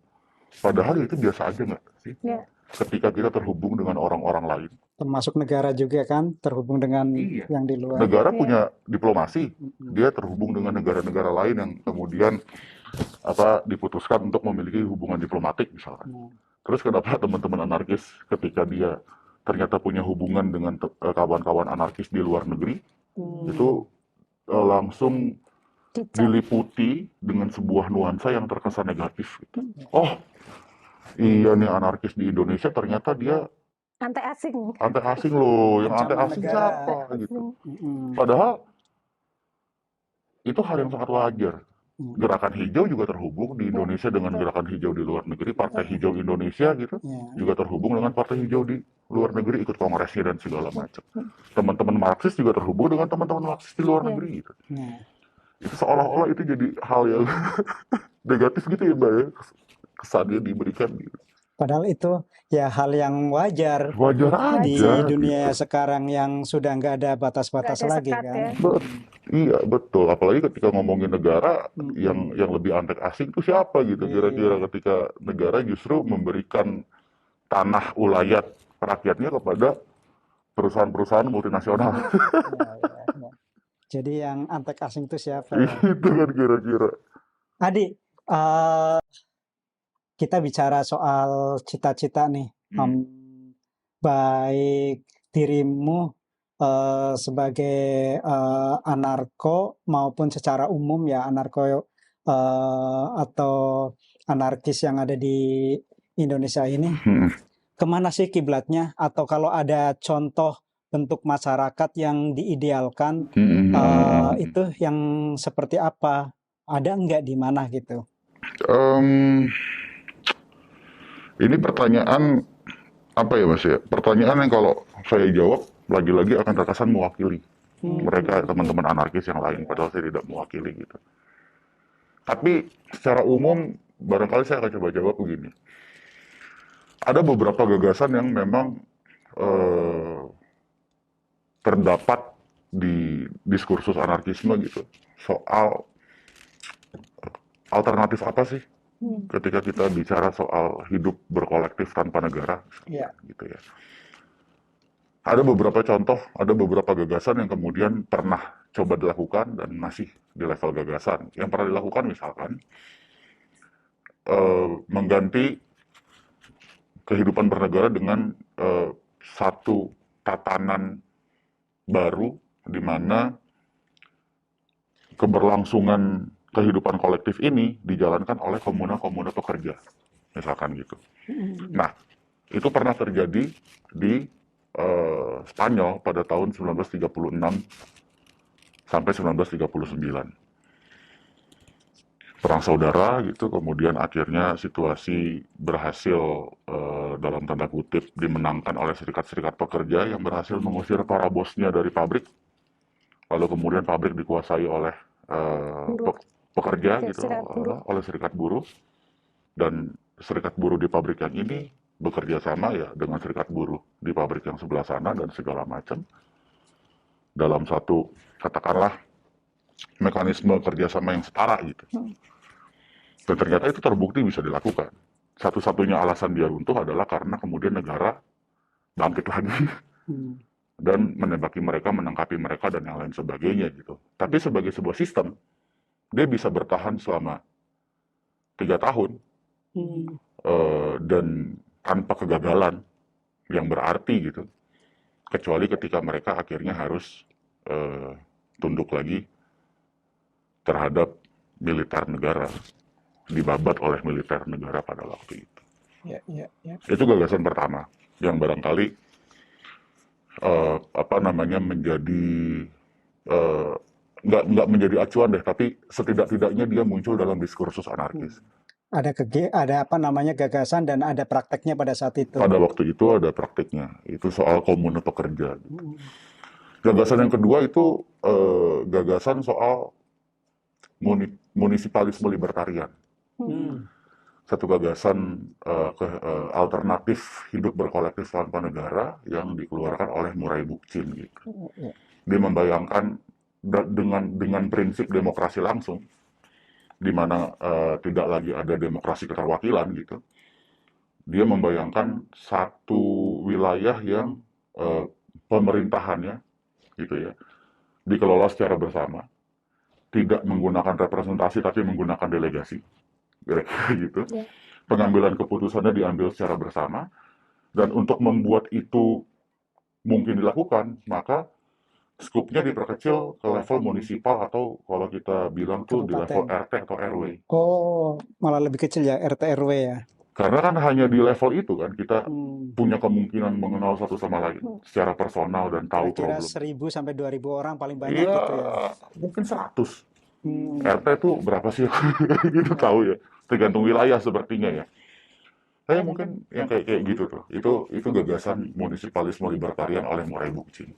Padahal itu biasa aja nggak sih? Ya. Ketika kita terhubung dengan orang-orang lain. Termasuk negara juga kan, terhubung dengan Iya. yang di luar. Negara Iya. punya diplomasi, dia terhubung dengan negara-negara lain yang kemudian diputuskan untuk memiliki hubungan diplomatik misalkan. Terus kenapa teman-teman anarkis ketika dia ternyata punya hubungan dengan kawan-kawan anarkis di luar negeri, itu langsung Dicap. diliputi dengan sebuah nuansa yang terkesan negatif. Gitu. Oh, iya nih anarkis di Indonesia ternyata dia Anti asing. anti asing loh, yang anti Ancaman asing negara. siapa gitu. Padahal itu hal yang sangat wajar. Gerakan hijau juga terhubung di Indonesia dengan gerakan hijau di luar negeri. Partai Hijau Indonesia gitu juga terhubung dengan Partai Hijau di luar negeri, ikut kongresnya dan segala macam. Teman-teman Marxis juga terhubung dengan teman-teman Marxis di luar negeri gitu. Itu seolah-olah itu jadi hal yang negatif gitu ya Mbak ya, kesannya diberikan gitu. Padahal itu ya hal yang wajar Wajar di aja. dunia sekarang yang sudah nggak ada batas-batas Nggak ada lagi sekat kan. ya. Iya betul, apalagi ketika ngomongin negara yang lebih antek asing itu siapa gitu kira-kira, ketika negara justru memberikan tanah ulayat rakyatnya kepada perusahaan-perusahaan multinasional. Ya. Jadi yang antek asing itu siapa ya? Itu kan kira-kira. Adi, kita bicara soal cita-cita nih. Baik dirimu sebagai anarko maupun secara umum ya anarko atau anarkis yang ada di Indonesia ini, kemana sih kiblatnya? Atau kalau ada contoh bentuk masyarakat yang diidealkan, itu yang seperti apa? Ada enggak di mana gitu? Ini pertanyaan apa ya Mas ya? Pertanyaan yang kalau saya jawab lagi-lagi akan terkesan mewakili mereka teman-teman anarkis yang lain, padahal saya tidak mewakili gitu. Tapi secara umum barangkali saya akan coba jawab begini. Ada beberapa gagasan yang memang terdapat di diskursus anarkisme gitu, soal alternatif apa sih ketika kita bicara soal hidup berkolektif tanpa negara, gitu ya. Ada beberapa contoh, ada beberapa gagasan yang kemudian pernah coba dilakukan dan masih di level gagasan. Yang pernah dilakukan misalkan mengganti kehidupan bernegara dengan satu tatanan baru di mana keberlangsungan kehidupan kolektif ini dijalankan oleh komuna-komuna pekerja, misalkan gitu. Nah, itu pernah terjadi di Spanyol pada tahun 1936 sampai 1939. Perang saudara gitu, kemudian akhirnya situasi berhasil dalam tanda kutip dimenangkan oleh serikat-serikat pekerja yang berhasil mengusir para bosnya dari pabrik. Lalu kemudian pabrik dikuasai oleh pekerja gitu, oleh serikat buruh, dan serikat buruh di pabrik yang ini bekerja sama ya dengan serikat buruh di pabrik yang sebelah sana dan segala macam dalam satu katakanlah mekanisme kerjasama yang setara gitu. Dan ternyata itu terbukti bisa dilakukan. Satu-satunya alasan dia runtuh adalah karena kemudian negara bangkit lagi dan menembaki mereka, menangkapi mereka dan yang lain sebagainya gitu. Tapi sebagai sebuah sistem, dia bisa bertahan selama 3 tahun dan tanpa kegagalan yang berarti gitu. Kecuali ketika mereka akhirnya harus tunduk lagi terhadap militer negara. dibabat oleh militer negara pada waktu itu. Ya, ya, ya. Itu gagasan pertama yang barangkali menjadi nggak menjadi acuan deh, tapi setidak-tidaknya dia muncul dalam diskursus anarkis. Ada gagasan dan ada prakteknya pada saat itu. Pada waktu itu ada prakteknya, itu soal komune pekerja. Gitu. Gagasan yang kedua itu gagasan soal munisipalisme libertarian. Satu gagasan alternatif hidup berkolektif tanpa negara yang dikeluarkan oleh Murray Bookchin. Gitu. Dia membayangkan dengan prinsip demokrasi langsung, di mana tidak lagi ada demokrasi keterwakilan gitu. Dia membayangkan satu wilayah yang pemerintahannya gitu ya dikelola secara bersama, tidak menggunakan representasi tapi menggunakan delegasi, gitu. Ya. Pengambilan keputusannya diambil secara bersama, dan untuk membuat itu mungkin dilakukan, maka skupnya diperkecil ke level munisipal atau kalau kita bilang tuh di level RT atau RW. Oh, malah lebih kecil ya, RT RW ya. Karena kan hanya di level itu kan kita punya kemungkinan mengenal satu sama lain secara personal dan tahu Kira-kira problem. 1.000 sampai 2.000 orang paling banyak gitu ya. Mungkin 100. RT itu berapa sih? Gitu tahu ya. Tergantung wilayah sepertinya ya. Saya mungkin yang kayak gitu tuh. Itu gagasan munisipalisme libertarian oleh Murray Bookchin.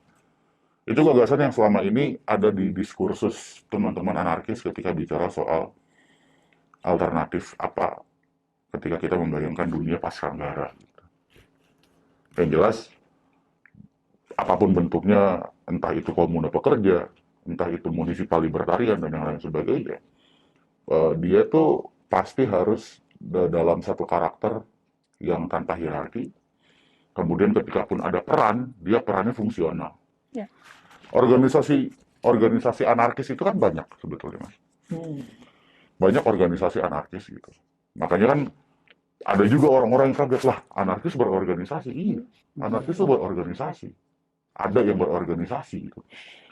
Itu gagasan yang selama ini ada di diskursus teman-teman anarkis ketika bicara soal alternatif apa ketika kita membayangkan dunia pasca negara. Gitu. Yang jelas, apapun bentuknya, entah itu komune pekerja, entah itu munisipal libertarian dan yang lain sebagainya, dia tuh pasti harus dalam satu karakter yang tanpa hierarki. Kemudian ketika pun ada peran, dia perannya fungsional. Ya. Organisasi anarkis itu kan banyak sebetulnya, Mas. Banyak organisasi anarkis gitu. Makanya kan ada juga orang-orang yang kaget, lah anarkis berorganisasi. Iya, anarkis itu berorganisasi. Ada yang berorganisasi gitu.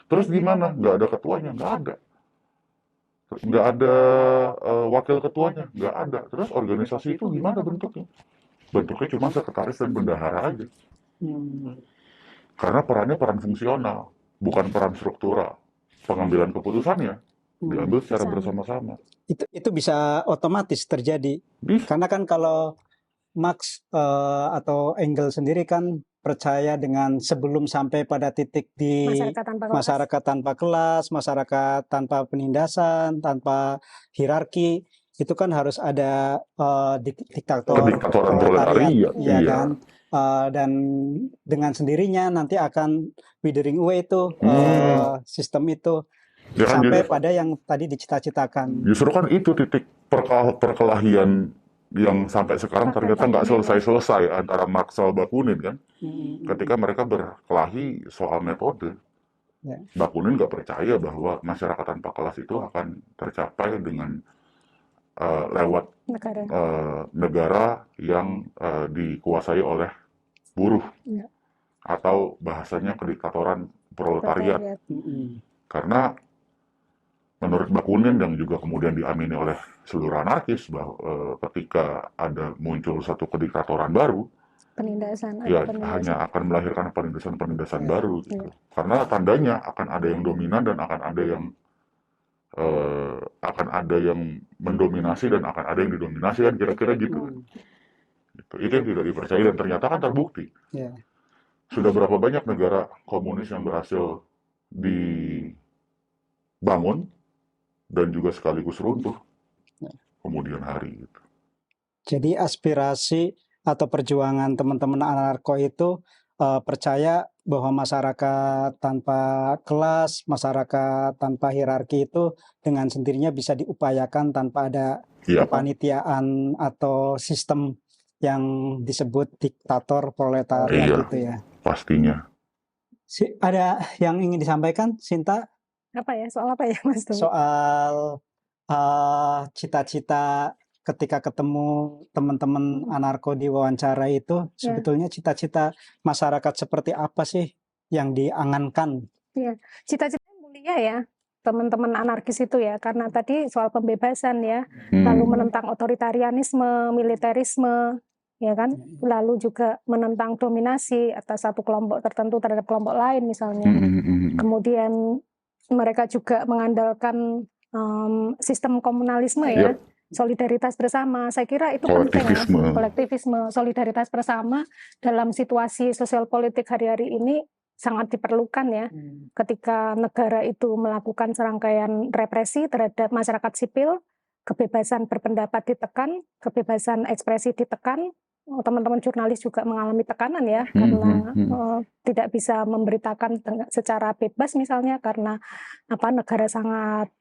Terus gimana? Nggak ada ketuanya? Nggak ada. Nggak ada wakil ketuanya? Nggak ada. Terus organisasi itu gimana bentuknya? Bentuknya cuma sekretaris dan bendahara aja. Karena perannya peran fungsional, bukan peran struktural. Pengambilan keputusannya diambil secara bersama-sama. Itu bisa otomatis terjadi. Bisa. Karena kan kalau Marx atau Engels sendiri kan percaya dengan sebelum sampai pada titik di masyarakat tanpa kelas, masyarakat tanpa penindasan, tanpa hierarki, itu kan harus ada diktatoran proletariat, ya kan? Dan dengan sendirinya nanti akan withering away itu sistem itu. Ya kan, sampai pada yang tadi dicita-citakan. Justru kan itu titik perkelahian yang sampai sekarang ternyata nggak selesai-selesai antara Marx sama Bakunin kan. Ketika mereka berkelahi soal metode, Bakunin nggak percaya bahwa masyarakat tanpa kelas itu akan tercapai dengan lewat negara yang dikuasai oleh buruh, atau bahasanya kediktatoran proletariat. Karena menurut Bakunin yang juga kemudian diamini oleh seluruh anarkis bahwa ketika ada muncul satu kediktatoran baru, hanya akan melahirkan penindasan baru gitu. Karena tandanya akan ada yang dominan dan akan ada yang mendominasi dan akan ada yang didominasi kan, kira-kira gitu. Itu yang tidak dipercaya dan ternyata kan terbukti. Sudah berapa banyak negara komunis yang berhasil dibangun dan juga sekaligus runtuh kemudian hari gitu. Jadi aspirasi atau perjuangan teman-teman anarko itu percaya bahwa masyarakat tanpa kelas, masyarakat tanpa hierarki itu dengan sendirinya bisa diupayakan tanpa ada kepanitiaan atau sistem yang disebut diktator proletariat gitu ya. Pastinya. Ada yang ingin disampaikan, Sinta? Soal apa ya, Mas? Soal cita-cita ketika ketemu teman-teman anarko di wawancara itu, sebetulnya cita-cita masyarakat seperti apa sih yang diangankan? Cita-cita mulia ya. teman-teman anarkis itu ya, karena tadi soal pembebasan ya, lalu menentang otoritarianisme, militerisme, ya kan, lalu juga menentang dominasi atas satu kelompok tertentu terhadap kelompok lain misalnya. Kemudian mereka juga mengandalkan sistem komunalisme ya, solidaritas bersama. Saya kira itu penting ya, kolektivisme, solidaritas bersama dalam situasi sosial politik hari-hari ini sangat diperlukan ya. Ketika negara itu melakukan serangkaian represi terhadap masyarakat sipil, kebebasan berpendapat ditekan, kebebasan ekspresi ditekan, teman-teman jurnalis juga mengalami tekanan ya, karena tidak bisa memberitakan secara bebas misalnya karena negara sangat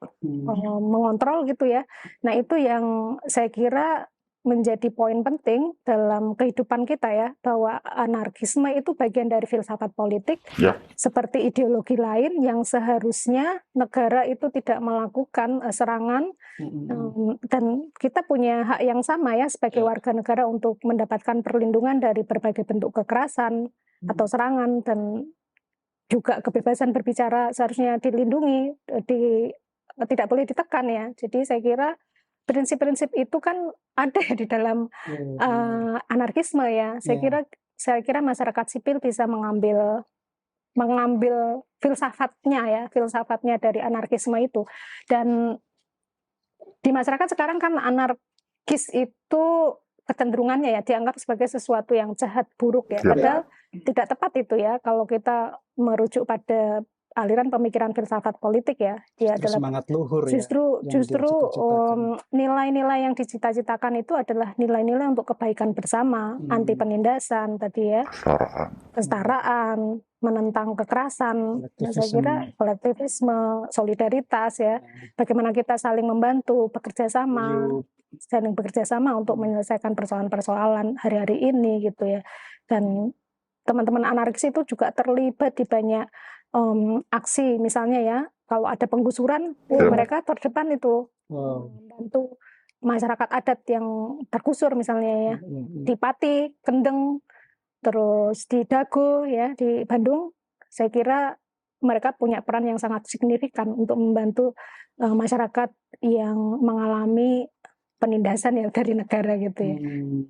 mengontrol gitu ya. Nah itu yang saya kira menjadi poin penting dalam kehidupan kita ya, bahwa anarkisme itu bagian dari filsafat politik, seperti ideologi lain yang seharusnya negara itu tidak melakukan serangan, dan kita punya hak yang sama ya sebagai warga negara untuk mendapatkan perlindungan dari berbagai bentuk kekerasan atau serangan, dan juga kebebasan berbicara seharusnya dilindungi, tidak boleh ditekan ya. Jadi saya kira prinsip-prinsip itu kan ada di dalam anarkisme ya. Saya kira masyarakat sipil bisa mengambil filsafatnya dari anarkisme itu. Dan di masyarakat sekarang kan anarkis itu kecenderungannya ya dianggap sebagai sesuatu yang jahat, buruk ya. Padahal tidak tepat itu ya kalau kita merujuk pada aliran pemikiran filsafat politik ya. Dia adalah semangat luhur justru nilai-nilai yang dicita-citakan itu adalah nilai-nilai untuk kebaikan bersama, anti penindasan tadi ya, kesetaraan, menentang kekerasan. Saya kira kolektivisme, solidaritas ya, bagaimana kita saling membantu, saling bekerja sama untuk menyelesaikan persoalan-persoalan hari-hari ini gitu ya. Dan teman-teman anarkis itu juga terlibat di banyak aksi misalnya ya, kalau ada penggusuran, mereka terdepan itu membantu masyarakat adat yang tergusur misalnya ya, di Pati, Kendeng, terus di Dago ya, di Bandung. Saya kira mereka punya peran yang sangat signifikan untuk membantu masyarakat yang mengalami penindasan ya dari negara gitu ya.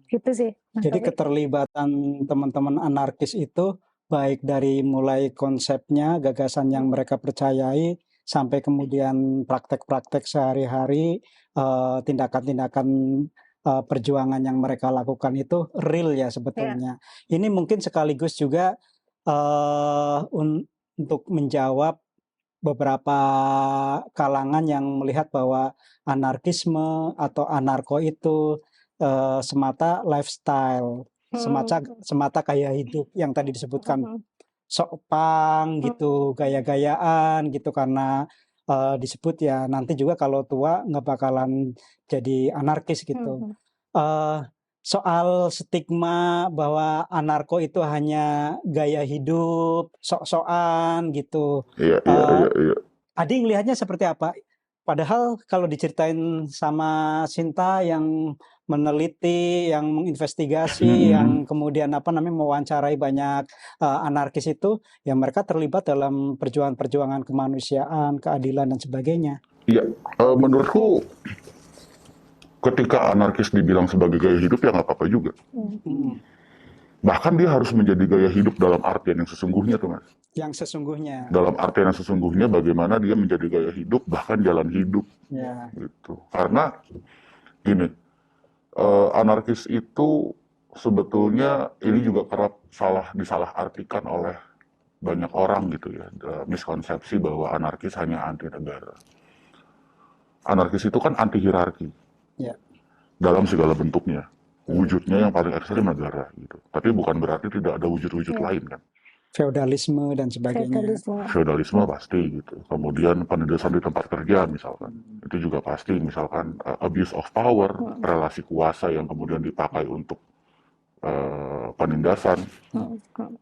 Gitu sih. Jadi keterlibatan teman-teman anarkis itu baik dari mulai konsepnya, gagasan yang mereka percayai, sampai kemudian praktek-praktek sehari-hari, tindakan-tindakan perjuangan yang mereka lakukan itu real ya sebetulnya. Ini mungkin sekaligus juga untuk menjawab beberapa kalangan yang melihat bahwa anarkisme atau anarko itu semata lifestyle, semata gaya hidup yang tadi disebutkan, sok pang gitu, gaya-gayaan gitu, karena disebut ya nanti juga kalau tua nggak bakalan jadi anarkis gitu. Soal stigma bahwa anarko itu hanya gaya hidup, sok-sokan gitu. Adi ngelihatnya seperti apa? Padahal kalau diceritain sama Sinta yang meneliti, yang menginvestigasi, yang kemudian mewawancarai banyak anarkis itu, ya mereka terlibat dalam perjuangan-perjuangan kemanusiaan, keadilan dan sebagainya. Iya, menurutku ketika anarkis dibilang sebagai gaya hidup ya nggak apa-apa juga. Bahkan dia harus menjadi gaya hidup dalam artian yang sesungguhnya tuh Mas. Yang sesungguhnya. Dalam artian yang sesungguhnya bagaimana dia menjadi gaya hidup, bahkan jalan hidup. Gitu. Karena gini, anarkis itu sebetulnya ini juga kerap disalahartikan oleh banyak orang gitu ya. Miskonsepsi bahwa anarkis hanya anti negara. Anarkis itu kan anti hierarki. Dalam segala bentuknya. Wujudnya yang paling ekstrim negara gitu. Tapi bukan berarti tidak ada wujud-wujud lain kan. Feodalisme dan sebagainya. Feodalisme pasti gitu. Kemudian penindasan di tempat kerja misalkan. Itu juga pasti. Misalkan abuse of power, relasi kuasa yang kemudian dipakai untuk penindasan.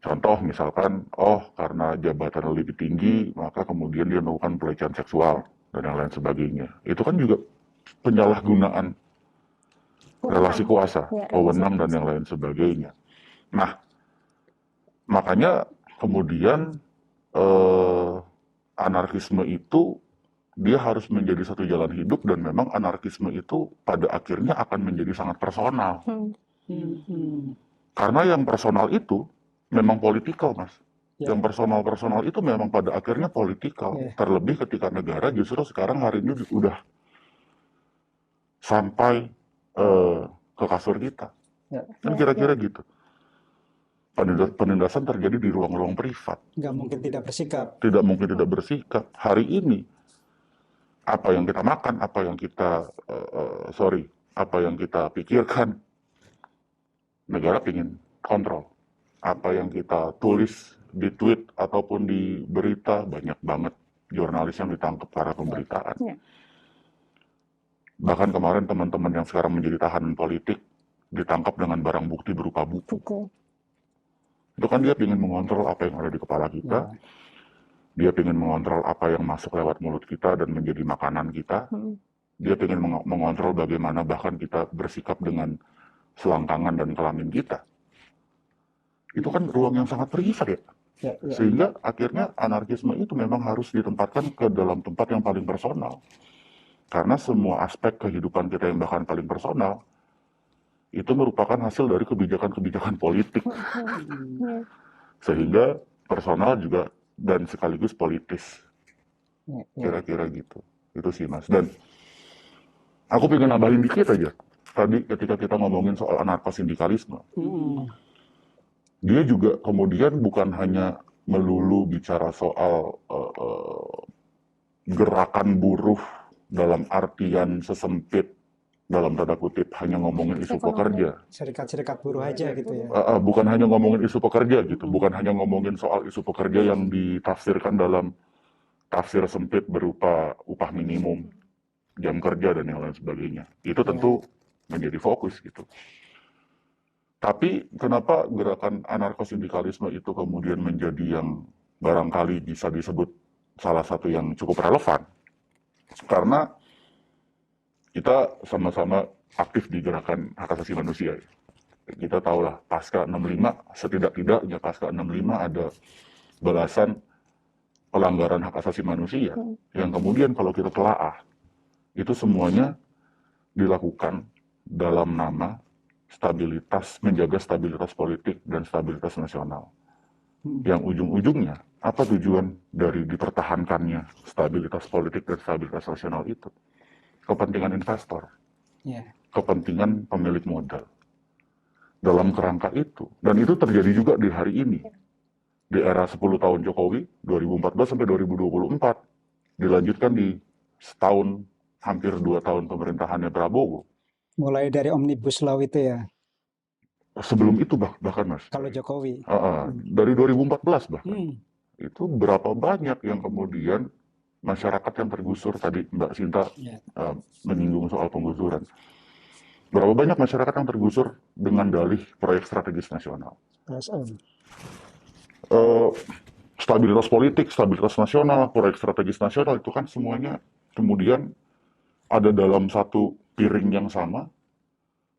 Contoh misalkan, karena jabatan lebih tinggi, maka kemudian dia melakukan pelecehan seksual dan yang lain sebagainya. Itu kan juga penyalahgunaan relasi kuasa, wewenang dan yang lain sebagainya. Nah, makanya kemudian anarkisme itu dia harus menjadi satu jalan hidup, dan memang anarkisme itu pada akhirnya akan menjadi sangat personal. Karena yang personal itu memang politikal, Mas. Ya. Yang personal itu memang pada akhirnya politikal. Ya. Terlebih ketika negara justru sekarang hari ini udah sampai ke kasur kita. Ya. Kan kira-kira gitu. Penindasan terjadi di ruang-ruang privat. Nggak mungkin tidak bersikap. Tidak mungkin tidak bersikap. Hari ini apa yang kita makan, apa yang kita pikirkan, negara ingin kontrol. Apa yang kita tulis di tweet ataupun di berita, banyak banget jurnalis yang ditangkap karena pemberitaan. Ya. Bahkan kemarin teman-teman yang sekarang menjadi tahanan politik ditangkap dengan barang bukti berupa buku. Itu kan dia ingin mengontrol apa yang ada di kepala kita. Ya. Dia ingin mengontrol apa yang masuk lewat mulut kita dan menjadi makanan kita. Dia ingin mengontrol bagaimana bahkan kita bersikap dengan selangkangan dan kelamin kita. Itu kan ruang yang sangat privat ya. Ya. Sehingga akhirnya anarkisme itu memang harus ditempatkan ke dalam tempat yang paling personal. Karena semua aspek kehidupan kita yang bahkan paling personal, itu merupakan hasil dari kebijakan-kebijakan politik. Sehingga personal juga dan sekaligus politis. Kira-kira gitu. Itu sih, Mas. Dan aku pengen nambahin dikit aja. Tadi ketika kita ngomongin soal anarkosindikalisme, dia juga kemudian bukan hanya melulu bicara soal gerakan buruh dalam artian sesempit, dalam tanda kutip, hanya ngomongin isu pekerja. Serikat-serikat buruh aja gitu ya. Bukan hanya ngomongin isu pekerja gitu, bukan hanya ngomongin soal isu pekerja yang ditafsirkan dalam tafsir sempit berupa upah minimum, jam kerja, dan yang lain sebagainya. Itu tentu menjadi fokus gitu. Tapi kenapa gerakan anarkosindikalisme itu kemudian menjadi yang barangkali bisa disebut salah satu yang cukup relevan? Karena kita sama-sama aktif di gerakan hak asasi manusia. Kita tahulah pasca 65, setidak-tidaknya pasca 65 ada belasan pelanggaran hak asasi manusia yang kemudian kalau kita telaah, itu semuanya dilakukan dalam nama menjaga stabilitas politik dan stabilitas nasional. Yang ujung-ujungnya, apa tujuan dari dipertahankannya stabilitas politik dan stabilitas nasional itu? Kepentingan investor, kepentingan pemilik modal. Dalam kerangka itu, dan itu terjadi juga di hari ini. Di era 10 tahun Jokowi, 2014 sampai 2024, dilanjutkan di setahun, hampir 2 tahun pemerintahannya Prabowo. Mulai dari Omnibus Law itu ya. Sebelum itu bahkan, Mas. Kalau Jokowi. Dari 2014 bahkan. Itu berapa banyak yang kemudian masyarakat yang tergusur, tadi Mbak Sinta menyinggung soal penggusuran. Berapa banyak masyarakat yang tergusur dengan dalih proyek strategis nasional. Stabilitas politik, stabilitas nasional, proyek strategis nasional, itu kan semuanya kemudian ada dalam satu piring yang sama,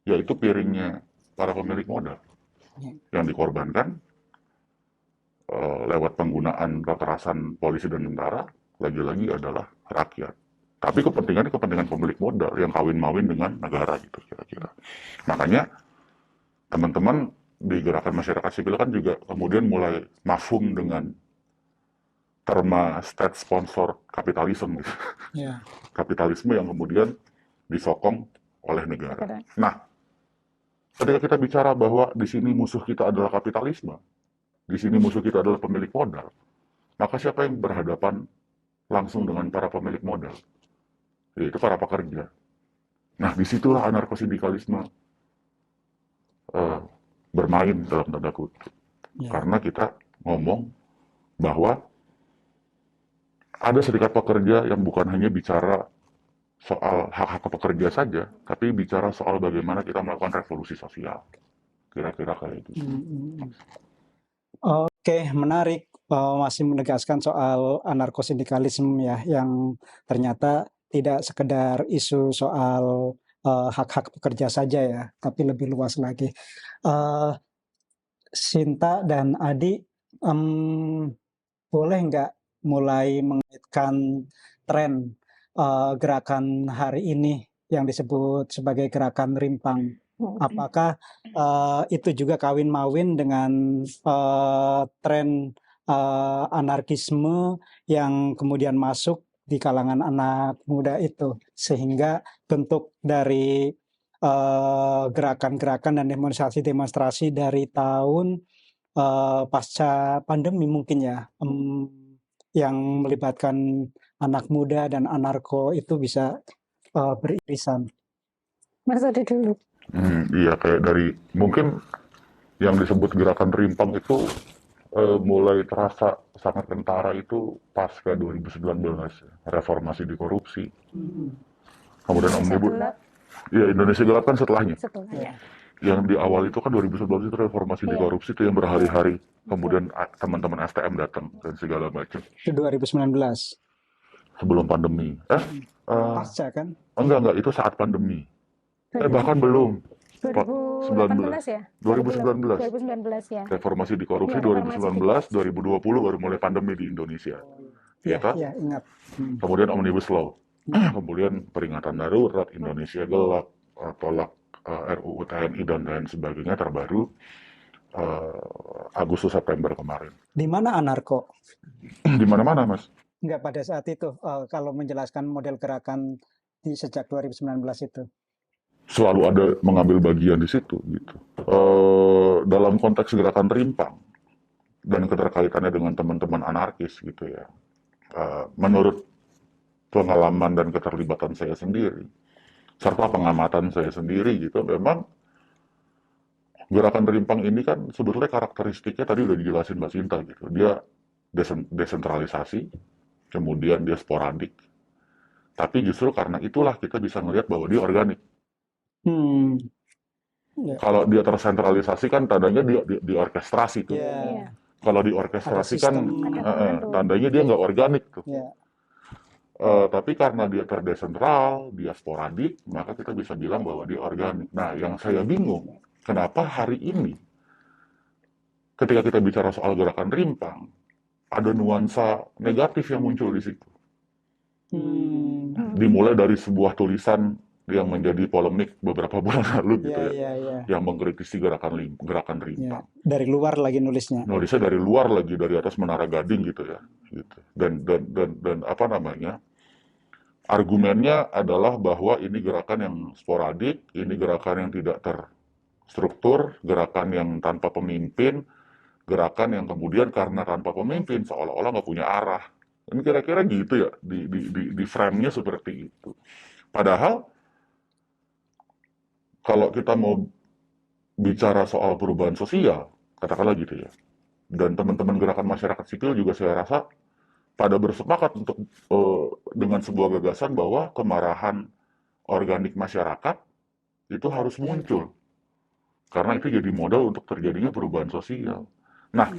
yaitu piringnya para pemilik modal yang dikorbankan lewat penggunaan kekerasan polisi dan tentara, lagi-lagi adalah rakyat. Tapi kepentingan pemilik modal yang kawin-mawin dengan negara gitu kira-kira. Makanya teman-teman di gerakan masyarakat sipil kan juga kemudian mulai mafhum dengan terma state sponsor kapitalisme gitu. Kapitalisme yang kemudian disokong oleh negara. Nah, ketika kita bicara bahwa di sini musuh kita adalah kapitalisme, di sini musuh kita adalah pemilik modal, maka siapa yang berhadapan langsung dengan para pemilik modal? Yaitu para pekerja. Nah, disitulah anarkosindikalisme bermain dalam tanda kutip. Karena kita ngomong bahwa ada serikat pekerja yang bukan hanya bicara soal hak-hak pekerja saja, tapi bicara soal bagaimana kita melakukan revolusi sosial. Kira-kira kayak gitu. Oke, menarik. Masih menegaskan soal anarkosindikalisme ya, yang ternyata tidak sekedar isu soal hak-hak pekerja saja ya, tapi lebih luas lagi. Sinta dan Adi, boleh nggak mulai mengaitkan tren gerakan hari ini yang disebut sebagai gerakan rimpang. Apakah itu juga kawin-mawin dengan tren anarkisme yang kemudian masuk di kalangan anak muda itu, sehingga bentuk dari gerakan-gerakan dan demonstrasi-demonstrasi dari tahun pasca pandemi mungkin ya, yang melibatkan anak muda dan anarko itu bisa beririsan. Mas Ade dulu. Iya, kayak dari mungkin yang disebut gerakan rimpang itu mulai terasa sangat kentara itu pasca 2019, reformasi di korupsi. Kemudian omnibus, ya Indonesia Gelap kan setelahnya. Setelahnya. Yang di awal itu kan 2011 itu reformasi di korupsi itu yang berhari-hari. Kemudian teman-teman STM datang dan segala macam. Itu 2019. Sebelum pandemi. Pasca kan? Enggak, itu saat pandemi. Bahkan belum. 2018 ya? 2019. 2019 ya. Reformasi di korupsi Iya, 2019, 2020 baru mulai pandemi di Indonesia. Ya kan? Iya, ingat. Kemudian Omnibus Law. Kemudian peringatan darurat, Indonesia Gelap, tolak RUU TNI dan lain sebagainya terbaru Agustus September kemarin. Di mana anarko? Di mana-mana, Mas. Enggak, pada saat itu kalau menjelaskan model gerakan di sejak 2019 itu. Selalu ada mengambil bagian di situ gitu. Dalam konteks gerakan rimpang dan keterkaitannya dengan teman-teman anarkis gitu ya. Menurut pengalaman dan keterlibatan saya sendiri serta pengamatan saya sendiri gitu, memang gerakan rimpang ini kan sebetulnya karakteristiknya tadi udah dijelasin Mbak Sinta gitu. Dia desentralisasi, kemudian dia sporadik. Tapi justru karena itulah kita bisa melihat bahwa dia organik. Ya. Kalau dia tersentralisasi kan tandanya dia diorkestrasi tuh. Ya. Kalau diorkestrasi kan sistem. tandanya dia nggak organik tuh. Ya. Tapi karena dia terdesentral, dia sporadik, maka kita bisa bilang bahwa dia organik. Nah, yang saya bingung, kenapa hari ini ketika kita bicara soal gerakan rimpang, ada nuansa negatif yang muncul di situ. Dimulai dari sebuah tulisan yang menjadi polemik beberapa bulan lalu gitu yang mengkritisi gerakan rimpang. Ya. Dari luar lagi nulisnya. Nulisnya dari luar lagi, dari atas Menara Gading gitu ya. Gitu. Dan apa namanya? Argumennya adalah bahwa ini gerakan yang sporadik, ini gerakan yang tidak terstruktur, gerakan yang tanpa pemimpin, gerakan yang kemudian karena tanpa pemimpin seolah-olah nggak punya arah. Ini kira-kira gitu ya, di frame-nya seperti itu. Padahal kalau kita mau bicara soal perubahan sosial, katakanlah gitu ya, dan teman-teman gerakan masyarakat sipil juga saya rasa pada bersepakat untuk dengan sebuah gagasan bahwa kemarahan organik masyarakat itu harus muncul. Karena itu jadi modal untuk terjadinya perubahan sosial. Nah,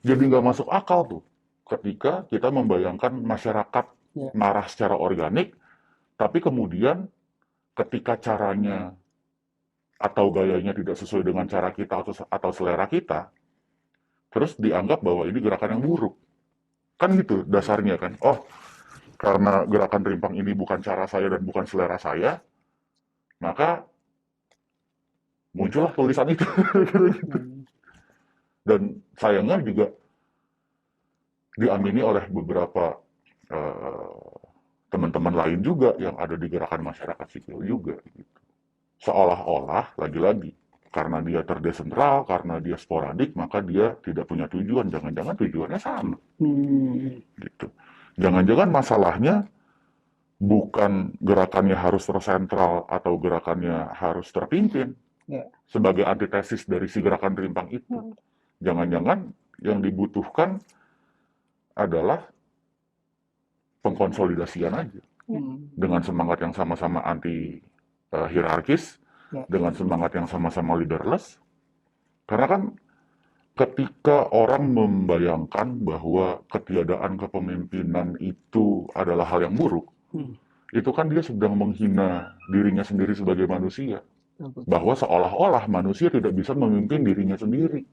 jadi nggak masuk akal tuh ketika kita membayangkan masyarakat marah secara organik, tapi kemudian ketika caranya atau gayanya tidak sesuai dengan cara kita atau selera kita, terus dianggap bahwa ini gerakan yang buruk. Kan gitu dasarnya kan. Oh, karena gerakan rimpang ini bukan cara saya dan bukan selera saya, maka muncullah tulisan itu. Dan sayangnya juga diamini oleh beberapa teman-teman lain juga yang ada di gerakan masyarakat sipil juga. Gitu. Seolah-olah, lagi-lagi, karena dia terdesentral, karena dia sporadik, maka dia tidak punya tujuan. Jangan-jangan tujuannya sama. Gitu. Jangan-jangan masalahnya bukan gerakannya harus tersentral atau gerakannya harus terpimpin sebagai antitesis dari si gerakan rimpang itu. Jangan-jangan yang dibutuhkan adalah pengkonsolidasian aja. Dengan semangat yang sama-sama anti hierarkis, dengan semangat yang sama-sama leaderless. Karena kan ketika orang membayangkan bahwa ketiadaan kepemimpinan itu adalah hal yang buruk, itu kan dia sedang menghina dirinya sendiri sebagai manusia. Bahwa seolah-olah manusia tidak bisa memimpin dirinya sendiri.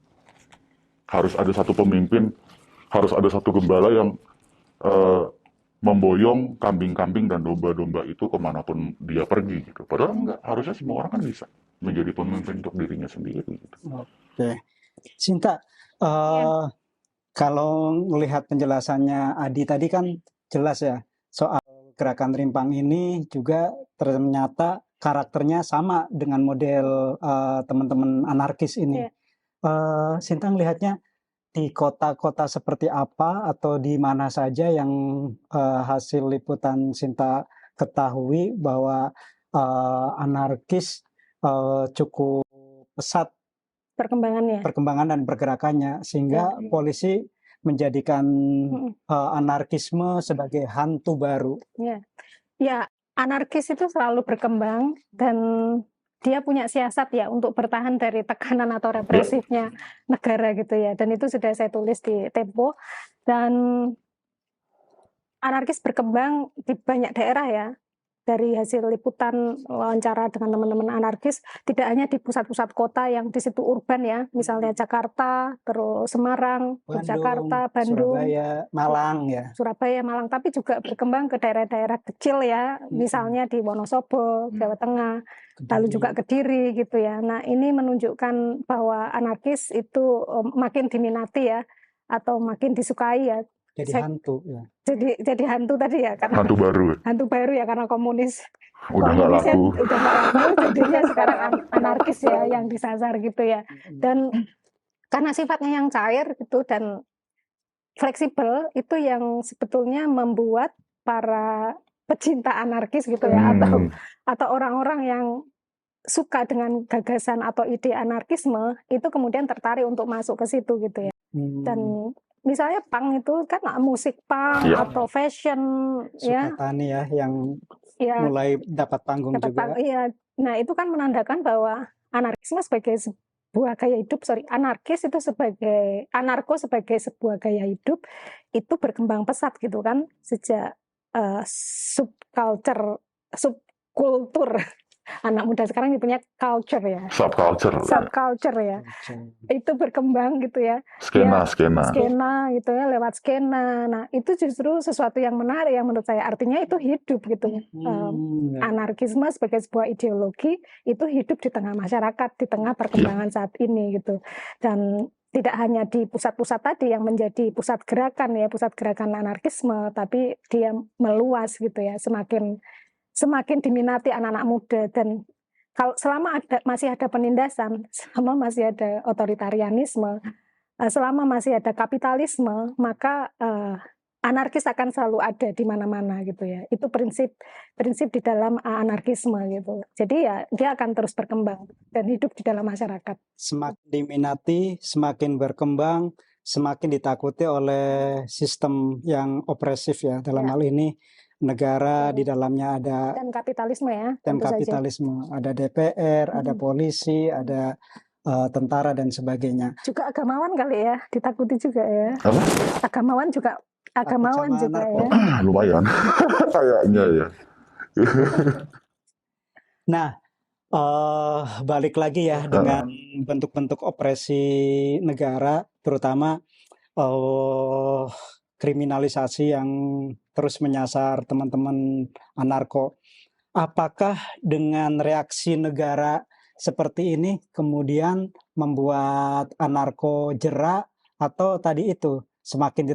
Harus ada satu pemimpin, harus ada satu gembala yang memboyong kambing-kambing dan domba-domba itu kemanapun dia pergi gitu. Padahal enggak, harusnya semua orang kan bisa menjadi pemimpin untuk dirinya sendiri gitu. Oke, Sinta, Iya. kalau melihat penjelasannya Adi tadi kan jelas ya soal gerakan rimpang ini juga ternyata karakternya sama dengan model teman-teman anarkis ini. Iya. Sinta melihatnya di kota-kota seperti apa atau di mana saja yang hasil liputan Sinta ketahui bahwa anarkis cukup pesat Perkembangannya. perkembangan dan pergerakannya sehingga Ya. polisi menjadikan Mm-mm. anarkisme sebagai hantu baru. Ya, anarkis itu selalu berkembang dan dia punya siasat ya untuk bertahan dari tekanan atau represifnya negara gitu ya. Dan itu sudah saya tulis di Tempo. Dan anarkis berkembang di banyak daerah ya. Dari hasil liputan wawancara dengan teman-teman anarkis, tidak hanya di pusat-pusat kota yang di situ urban ya, misalnya Jakarta, terus Semarang, Yogyakarta, Bandung, Surabaya, Malang ya. Surabaya, Malang, tapi juga berkembang ke daerah-daerah kecil ya, misalnya di Wonosobo, Jawa Tengah, lalu juga Kediri gitu ya. Nah, ini menunjukkan bahwa anarkis itu makin diminati ya, atau makin disukai ya. Jadi hantu ya. Jadi hantu tadi ya, karena Hantu baru ya karena komunis. udah nggak Komunisnya laku. udah nggak laku, jadinya sekarang anarkis ya yang disasar gitu ya. Dan karena sifatnya yang cair gitu dan fleksibel, itu yang sebetulnya membuat para pecinta anarkis gitu ya, atau orang-orang yang suka dengan gagasan atau ide anarkisme itu kemudian tertarik untuk masuk ke situ gitu ya. Dan misalnya punk itu kan musik punk atau fashion ya. Sukatani ya yang mulai dapat panggung juga. Iya. Nah, itu kan menandakan bahwa anarkisme sebagai sebuah gaya hidup, anarkis itu anarko sebagai sebuah gaya hidup itu berkembang pesat gitu kan sejak subkultur anak muda sekarang punya culture ya, subculture ya, itu berkembang gitu ya, skena gitu ya, lewat skena. Nah, itu justru sesuatu yang menarik yang menurut saya, artinya itu hidup gitu ya. Anarkisme sebagai sebuah ideologi itu hidup di tengah masyarakat, di tengah perkembangan saat ini gitu. Dan tidak hanya di pusat-pusat tadi yang menjadi pusat gerakan ya, pusat gerakan anarkisme, tapi dia meluas gitu ya, semakin diminati anak-anak muda. Dan kalau selama masih ada penindasan, selama masih ada otoritarianisme, selama masih ada kapitalisme, maka anarkis akan selalu ada di mana-mana gitu ya. Itu prinsip di dalam anarkisme gitu. Jadi ya dia akan terus berkembang dan hidup di dalam masyarakat. Semakin diminati, semakin berkembang, semakin ditakuti oleh sistem yang opresif ya. Dalam hal ini negara, di dalamnya ada dan kapitalisme ya. Dan kapitalisme, ada DPR, ada polisi, ada tentara dan sebagainya. Juga agamawan kali ya, ditakuti juga ya. Apa? Agamawan juga ya. Lumayan, kayaknya ya. Nah, balik lagi ya dengan bentuk-bentuk opresi negara, terutama kriminalisasi yang terus menyasar teman-teman anarko. Apakah dengan reaksi negara seperti ini kemudian membuat anarko jera, atau tadi itu semakin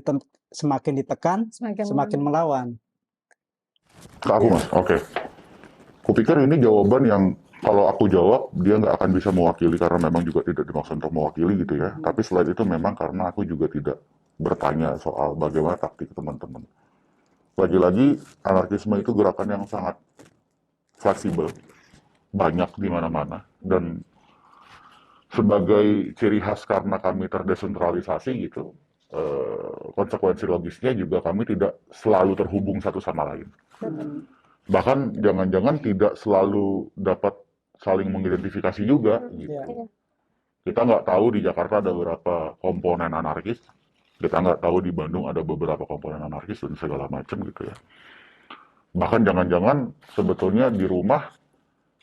ditekan, semakin melawan? Ke aku Mas, oke. Kupikir ini jawaban yang kalau aku jawab dia nggak akan bisa mewakili karena memang juga tidak dimaksud untuk mewakili gitu ya. Tapi selain itu memang karena aku juga tidak bertanya soal bagaimana taktik teman-teman. Lagi-lagi anarkisme itu gerakan yang sangat fleksibel, banyak di mana-mana, dan sebagai ciri khas karena kami terdesentralisasi gitu, konsekuensi logisnya juga kami tidak selalu terhubung satu sama lain. Bahkan jangan-jangan tidak selalu dapat saling mengidentifikasi juga gitu. Kita nggak tahu di Jakarta ada berapa komponen anarkis, kita nggak tahu di Bandung ada beberapa komponen anarkis dan segala macam gitu ya. Bahkan jangan-jangan sebetulnya di rumah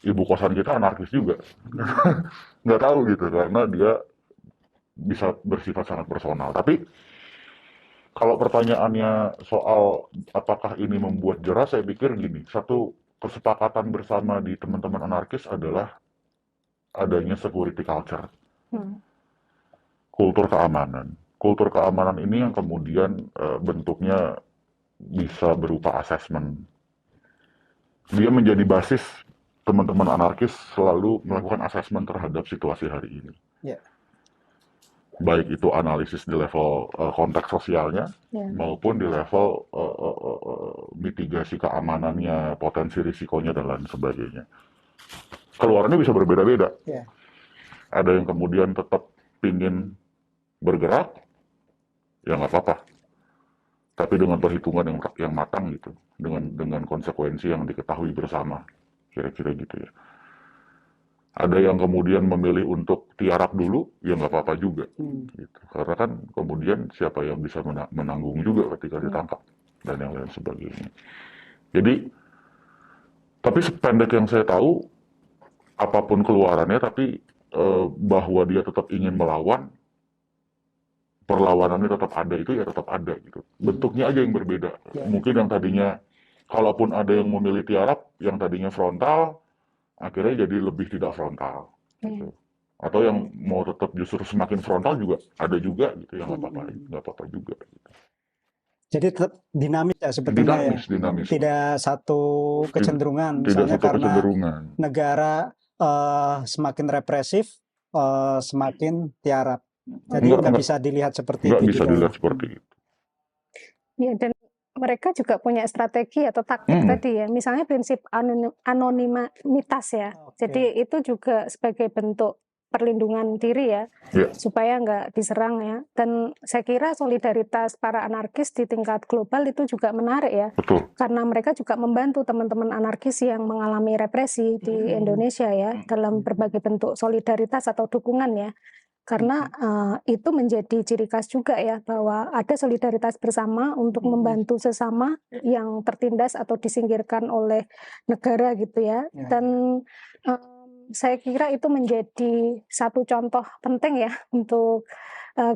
ibu kosan kita anarkis juga. Nggak tahu gitu karena dia bisa bersifat sangat personal. Tapi kalau pertanyaannya soal apakah ini membuat jerah, saya pikir gini, satu kesepakatan bersama di teman-teman anarkis adalah adanya security culture, Hmm. kultur keamanan. Kultur keamanan ini yang kemudian bentuknya bisa berupa asesmen. Dia menjadi basis teman-teman anarkis selalu melakukan asesmen terhadap situasi hari ini. Ya. Baik itu analisis di level konteks sosialnya Ya. maupun di level mitigasi keamanannya, potensi risikonya dan lain sebagainya. Keluarannya bisa berbeda-beda. Ya. Ada yang kemudian tetap pingin bergerak, ya nggak apa-apa. Tapi dengan perhitungan yang matang gitu, dengan konsekuensi yang diketahui bersama, kira-kira gitu ya. Ada yang kemudian memilih untuk tiarap dulu, ya nggak apa-apa juga. Gitu. Karena kan kemudian siapa yang bisa menanggung juga ketika ditangkap dan yang lain sebagainya. Jadi, tapi sependek yang saya tahu, apapun keluarannya, tapi bahwa dia tetap ingin melawan, perlawanannya tetap ada, itu ya tetap ada gitu. Bentuknya aja yang berbeda. Mungkin yang tadinya, kalaupun ada yang memilih tiarap, yang tadinya frontal, akhirnya jadi lebih tidak frontal. Gitu. Atau yang mau tetap justru semakin frontal juga ada juga gitu, yang nggak apa-apa juga. Gitu. Jadi tetap dinamis ya sebetulnya Dinamis. Tidak satu kecenderungan, Tidak misalnya satu karena kecenderungan. negara semakin represif, semakin tiarap. Jadi nggak bisa dilihat seperti Nggak itu bisa juga. dilihat seperti itu. Ya, dan mereka juga punya strategi atau taktik tadi ya. Misalnya prinsip anonimitas ya. Jadi itu juga sebagai bentuk perlindungan diri ya, supaya nggak diserang ya. Dan saya kira solidaritas para anarkis di tingkat global itu juga menarik ya. Betul. Karena mereka juga membantu teman-teman anarkis yang mengalami represi di Indonesia ya, dalam berbagai bentuk solidaritas atau dukungan ya. Karena itu menjadi ciri khas juga ya, bahwa ada solidaritas bersama untuk membantu sesama yang tertindas atau disingkirkan oleh negara gitu ya. Dan saya kira itu menjadi satu contoh penting ya untuk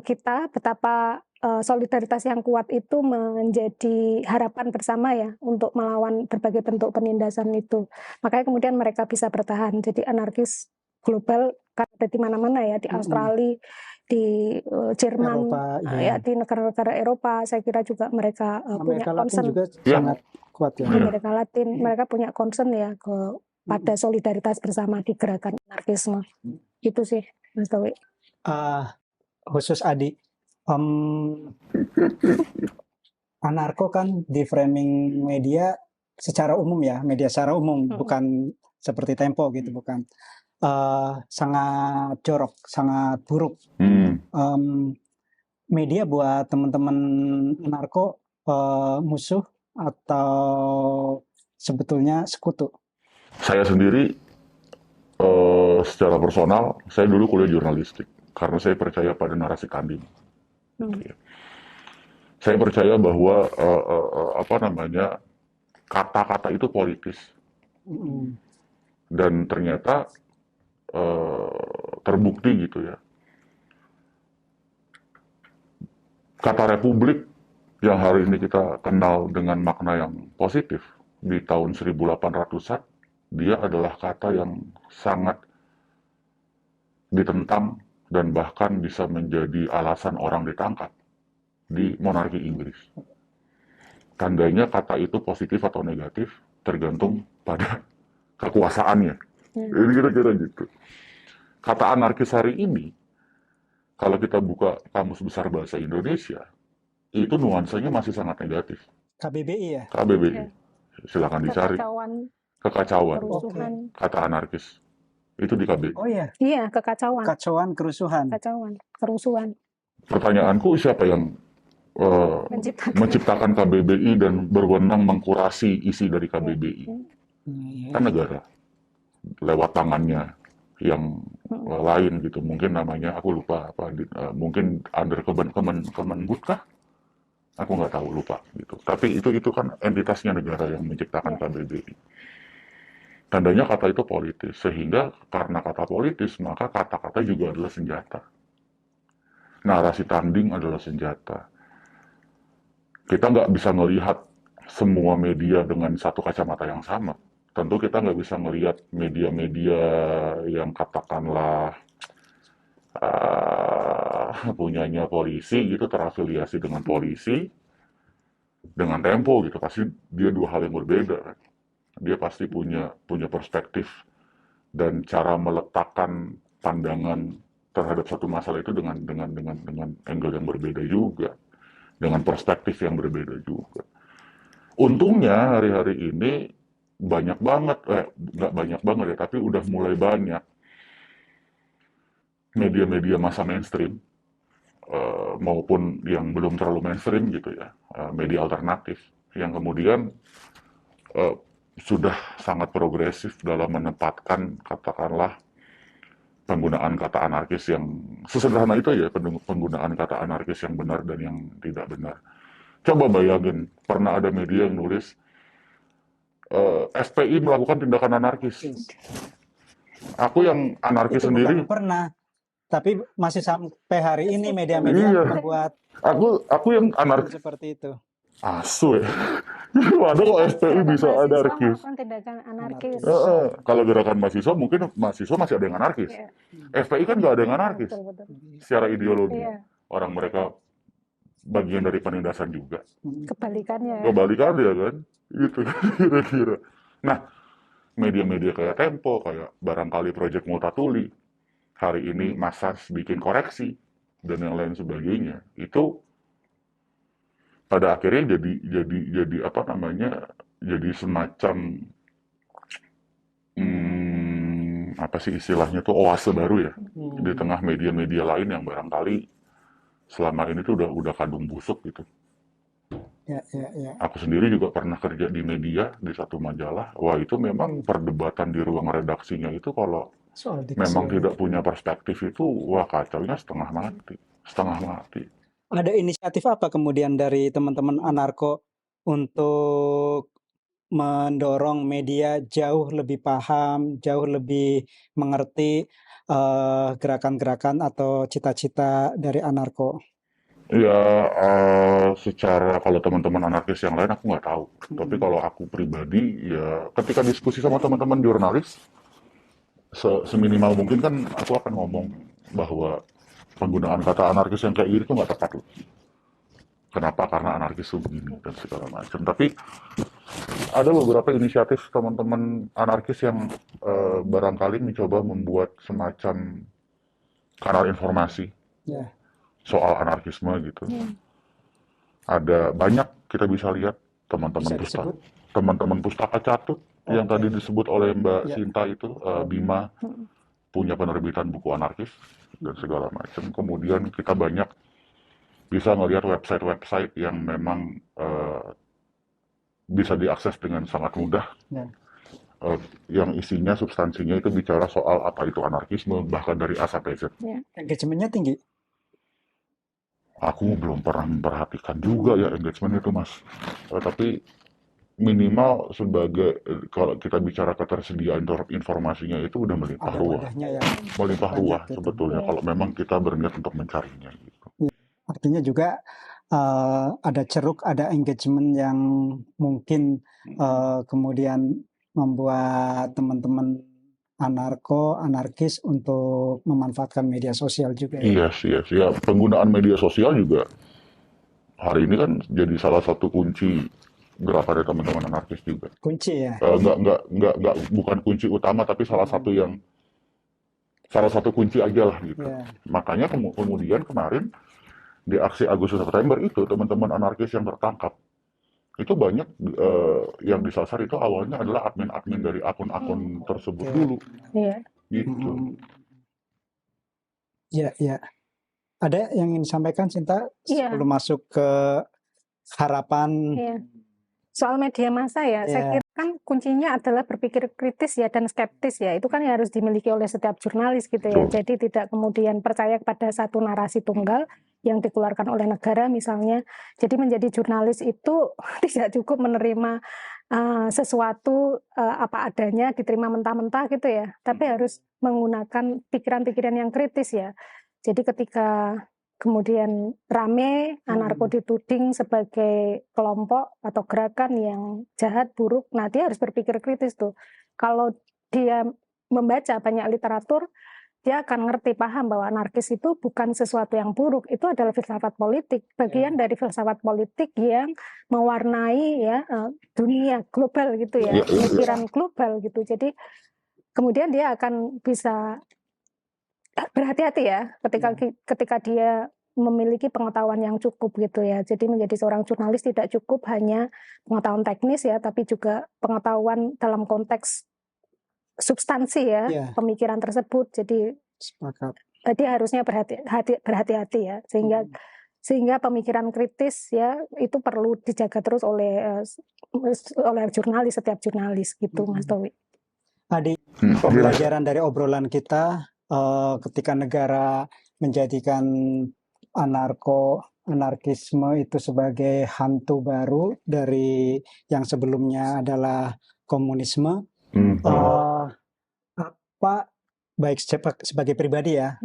kita, betapa solidaritas yang kuat itu menjadi harapan bersama ya untuk melawan berbagai bentuk penindasan itu. Makanya kemudian mereka bisa bertahan. Jadi anarkis global kan ada di mana-mana ya, di Australia, di Jerman, Eropa, ya di negara-negara Eropa. Saya kira juga mereka punya concern. juga sangat kuat ya. Di Amerika Latin mereka punya concern ya pada solidaritas bersama di gerakan anarkisme. Itu sih, Mas Towi. Khusus Adi, anarko kan di framing media secara umum ya, media secara umum, bukan seperti Tempo gitu, bukan. Sangat jorok, sangat buruk. Media buat teman-teman anarko musuh atau sebetulnya sekutu? Saya sendiri secara personal, saya dulu kuliah jurnalistik karena saya percaya pada narasi kambing. Saya percaya bahwa kata-kata itu politis. Dan ternyata terbukti gitu ya. Kata republik yang hari ini kita kenal dengan makna yang positif di tahun 1800-an, dia adalah kata yang sangat ditentang dan bahkan bisa menjadi alasan orang ditangkap di monarki Inggris. Tandanya kata itu positif atau negatif tergantung pada kekuasaannya. Ini kira-kira gitu. Kata anarkis hari ini, kalau kita buka Kamus Besar Bahasa Indonesia, itu nuansanya masih sangat negatif. KBBI ya? KBBI. Silakan dicari. Kekacauan. Kata anarkis. Itu di KBBI. Oh iya? Iya, kekacauan. Kekacauan, kerusuhan. Kerusuhan. Pertanyaanku, siapa yang menciptakan KBBI dan berwenang mengkurasi isi dari KBBI? Kan negara. Lewat tangannya yang lain gitu, mungkin namanya aku lupa apa, mungkin under Kemenbud kah? Aku nggak tahu, lupa gitu. Tapi itu kan entitasnya negara yang menciptakan KBBI. Tandanya kata itu politis, sehingga karena kata politis maka kata-kata juga adalah senjata. Narasi tanding adalah senjata. kita nggak bisa melihat semua media dengan satu kacamata yang sama. Tentu kita nggak bisa melihat media-media yang katakanlah punyanya polisi gitu, terafiliasi dengan polisi, dengan Tempo gitu, pasti dia dua hal yang berbeda kan. Dia pasti punya perspektif dan cara meletakkan pandangan terhadap satu masalah itu dengan angle yang berbeda juga, dengan perspektif yang berbeda juga. Untungnya hari-hari ini banyak banget, nggak banyak banget ya, tapi udah mulai banyak media-media massa mainstream maupun yang belum terlalu mainstream gitu ya, media alternatif yang kemudian sudah sangat progresif dalam menempatkan katakanlah penggunaan kata anarkis yang sesederhana itu ya, penggunaan kata anarkis yang benar dan yang tidak benar. Coba bayangin, pernah ada media yang nulis FPI melakukan tindakan anarkis. Aku yang anarkis Itu sendiri. bukan pernah, tapi masih sampai hari ini media-media Iya, membuat aku yang anarkis. seperti itu. Asu ya. Waduh kok FPI bisa Mahasiswa anarkis. melakukan tindakan anarkis. Kalau gerakan mahasiswa mungkin mahasiswa masih ada yang anarkis. Iya. FPI kan nggak ada yang anarkis Betul. secara ideologi. Iya. Orang mereka bagian dari penindasan juga. Kebalikannya. Kebalikannya kan, gitu kira-kira. Nah, media-media kayak Tempo, kayak barangkali Project Multatuli, hari ini Masas bikin koreksi dan yang lain sebagainya, itu pada akhirnya jadi apa namanya, jadi semacam apa sih istilahnya tuh, oase baru ya di tengah media-media lain yang barangkali selama ini tuh udah kadung busuk gitu. Ya. Aku sendiri juga pernah kerja di media di satu majalah. Wah, itu memang perdebatan di ruang redaksinya itu kalau Soal diksi. memang tidak punya perspektif itu, wah kacaunya setengah mati. Ada inisiatif apa kemudian dari teman-teman Anarko untuk mendorong media jauh lebih paham, jauh lebih mengerti gerakan-gerakan atau cita-cita dari Anarko? Ya, secara kalau teman-teman anarkis yang lain aku nggak tahu. Tapi kalau aku pribadi, ya ketika diskusi sama teman-teman jurnalis, seminimal mungkin kan aku akan ngomong bahwa penggunaan kata anarkis yang kayak gini tuh nggak tepat loh. Kenapa? Karena anarkis itu begini dan segala macam. Tapi ada beberapa inisiatif teman-teman anarkis yang barangkali mencoba membuat semacam kanal informasi Ya. soal anarkisme gitu. Ada banyak kita bisa lihat teman-teman pustaka catut yang tadi disebut oleh Mbak Sinta itu, Bima punya penerbitan buku anarkis dan segala macam. Kemudian kita banyak bisa ngelihat website-website yang memang bisa diakses dengan sangat mudah. Yang isinya, substansinya itu bicara soal apa itu anarkisme, bahkan dari A sampai Z. Engagementnya tinggi. Aku belum pernah memperhatikan juga ya engagement itu, Mas. Tapi minimal sebagai kalau kita bicara ketersediaan informasinya itu udah melimpah Ada ruah. wadahnya ya. Melimpah ruah gitu. sebetulnya kalau memang kita berniat untuk mencarinya gitu. Artinya juga ada ceruk, ada engagement yang mungkin kemudian membuat teman-teman anarkis untuk memanfaatkan media sosial juga ya. Iya. Ya, penggunaan media sosial juga hari ini kan jadi salah satu kunci gerakan dari teman-teman anarkis juga. Kunci ya. Enggak, bukan kunci utama, tapi salah satu kunci aja lah gitu. Makanya kemudian kemarin di aksi Agustus September itu teman-teman anarkis yang tertangkap itu banyak yang disasar itu awalnya adalah admin-admin dari akun-akun tersebut dulu. Gitu. Iya. Ada yang ingin disampaikan, Sinta, sebelum masuk ke harapan? Soal media massa ya, saya kira kan kuncinya adalah berpikir kritis ya dan skeptis ya. Itu kan yang harus dimiliki oleh setiap jurnalis gitu ya. Jadi tidak kemudian percaya pada satu narasi tunggal yang dikeluarkan oleh negara misalnya. Jadi menjadi jurnalis itu tidak cukup menerima sesuatu apa adanya, diterima mentah-mentah gitu ya. Tapi harus menggunakan pikiran-pikiran yang kritis ya. Jadi ketika kemudian rame, anarko dituding sebagai kelompok atau gerakan yang jahat, buruk. Nah, dia harus berpikir kritis tuh. Kalau dia membaca banyak literatur, dia akan ngerti, paham bahwa anarkis itu bukan sesuatu yang buruk, itu adalah filsafat politik, bagian dari filsafat politik yang mewarnai ya dunia global gitu ya, pemikiran global gitu. Jadi kemudian dia akan bisa berhati-hati ya ketika dia memiliki pengetahuan yang cukup gitu ya. Jadi menjadi seorang jurnalis tidak cukup hanya pengetahuan teknis ya, tapi juga pengetahuan dalam konteks substansi ya, pemikiran tersebut. Jadi dia harusnya berhati-hati ya, sehingga pemikiran kritis ya itu perlu dijaga terus oleh jurnalis, setiap jurnalis gitu, Mas Towi. Adi, pembelajaran dari obrolan kita, ketika negara menjadikan anarkisme itu sebagai hantu baru dari yang sebelumnya adalah komunisme. Apa baik sebagai pribadi ya,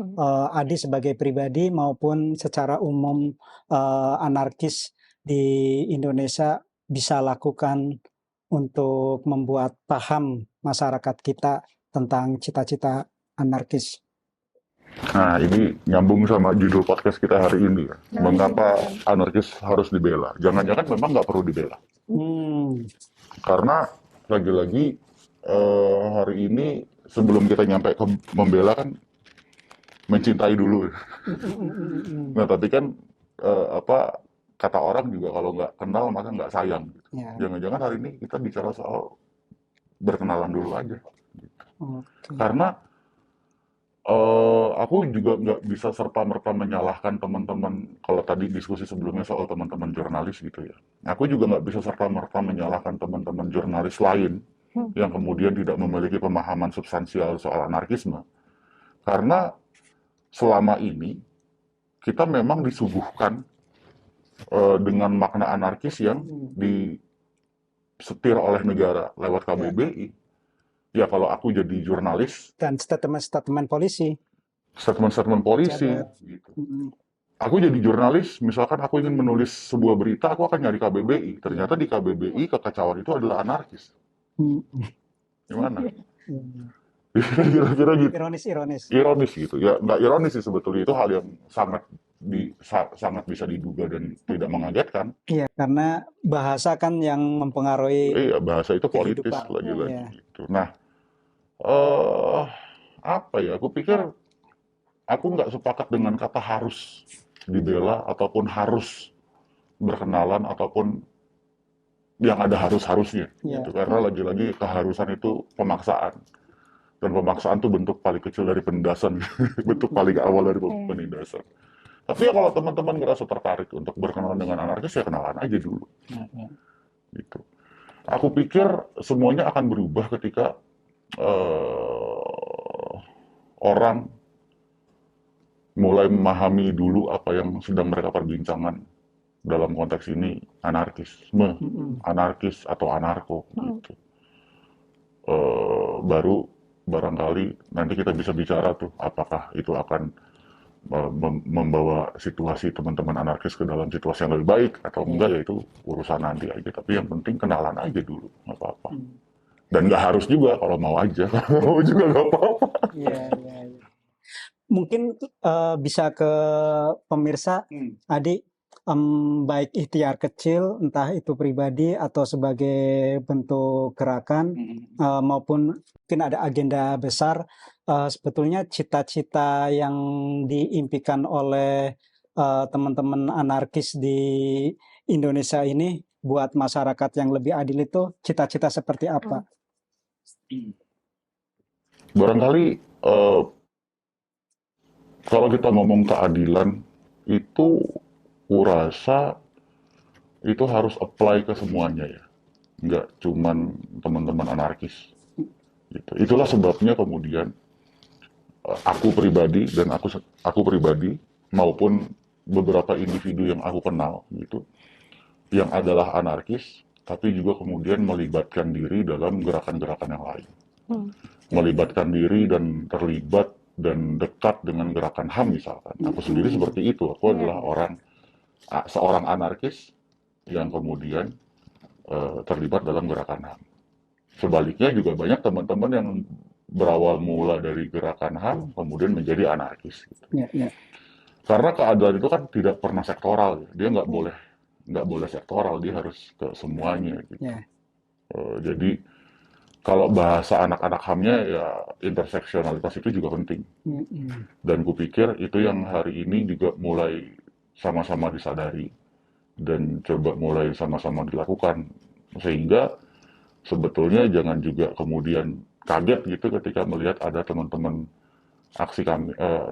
Adi sebagai pribadi maupun secara umum anarkis di Indonesia bisa lakukan untuk membuat paham masyarakat kita tentang cita-cita anarkis? Nah, ini nyambung sama judul podcast kita hari ini ya. Mengapa anarkis harus dibela? Jangan-jangan memang nggak perlu dibela. Karena lagi-lagi hari ini sebelum kita nyampe ke membela kan mencintai dulu. Nah, tapi kan kata orang juga kalau nggak kenal maka nggak sayang. Jangan-jangan hari ini kita bicara soal berkenalan dulu aja. Karena aku juga nggak bisa serta-merta menyalahkan teman-teman, kalau tadi diskusi sebelumnya soal teman-teman jurnalis gitu ya. Aku juga nggak bisa serta-merta menyalahkan teman-teman jurnalis lain yang kemudian tidak memiliki pemahaman substansial soal anarkisme. Karena selama ini kita memang disuguhkan dengan makna anarkis yang disetir oleh negara lewat KBBI. Ya kalau aku jadi jurnalis dan statement polisi, gitu. Aku jadi jurnalis, misalkan aku ingin menulis sebuah berita, aku akan nyari KBBI. Ternyata di KBBI kekacauan itu adalah anarkis. Gimana? Kira-kira gitu. Ironis gitu. Ya nggak ironis sih sebetulnya, itu hal yang sangat bisa diduga dan tidak mengagetkan. Iya, karena bahasa kan yang mempengaruhi. Iya, bahasa itu politis lagi-lagi gitu. Nah, aku pikir aku nggak sepakat dengan kata harus dibela ataupun harus berkenalan ataupun yang ada harusnya gitu. Karena lagi-lagi keharusan itu pemaksaan, dan pemaksaan itu bentuk paling kecil dari penindasan, bentuk paling awal dari penindasan. Tapi ya kalau teman-teman ngerasa tertarik untuk berkenalan dengan anarkis, ya kenalan aja dulu gitu. Aku pikir semuanya akan berubah ketika orang mulai memahami dulu apa yang sedang mereka perbincangkan dalam konteks ini, anarkisme, anarkis atau anarko gitu. Baru barangkali nanti kita bisa bicara tuh apakah itu akan membawa situasi teman-teman anarkis ke dalam situasi yang lebih baik atau enggak, ya itu urusan nanti aja. Tapi yang penting kenalan aja dulu, nggak apa-apa. Dan nggak harus juga, kalau mau aja, kalau mau juga nggak apa-apa. Mungkin bisa ke pemirsa, Adi, baik ikhtiar kecil, entah itu pribadi atau sebagai bentuk gerakan, maupun mungkin ada agenda besar, sebetulnya cita-cita yang diimpikan oleh teman-teman anarkis di Indonesia ini buat masyarakat yang lebih adil itu cita-cita seperti apa? Barangkali kalau kita ngomong keadilan itu, kurasa itu harus apply ke semuanya ya, nggak cuman teman-teman anarkis gitu. Itulah sebabnya kemudian aku pribadi maupun beberapa individu yang aku kenal gitu, yang adalah anarkis tapi juga kemudian melibatkan diri dalam gerakan-gerakan yang lain, melibatkan diri dan terlibat dan dekat dengan gerakan HAM misalkan. Aku sendiri seperti itu. Aku adalah seorang anarkis yang kemudian terlibat dalam gerakan HAM. Sebaliknya juga banyak teman-teman yang berawal mula dari gerakan HAM kemudian menjadi anarkis. Gitu. Karena keadilan itu kan tidak pernah sektoral, ya. Dia nggak boleh sektoral, dia harus ke semuanya. Gitu. Jadi kalau bahasa anak-anak HAM-nya ya interseksionalitas itu juga penting. Dan kupikir itu yang hari ini juga mulai sama-sama disadari dan coba mulai sama-sama dilakukan, sehingga sebetulnya jangan juga kemudian kaget gitu ketika melihat ada teman-teman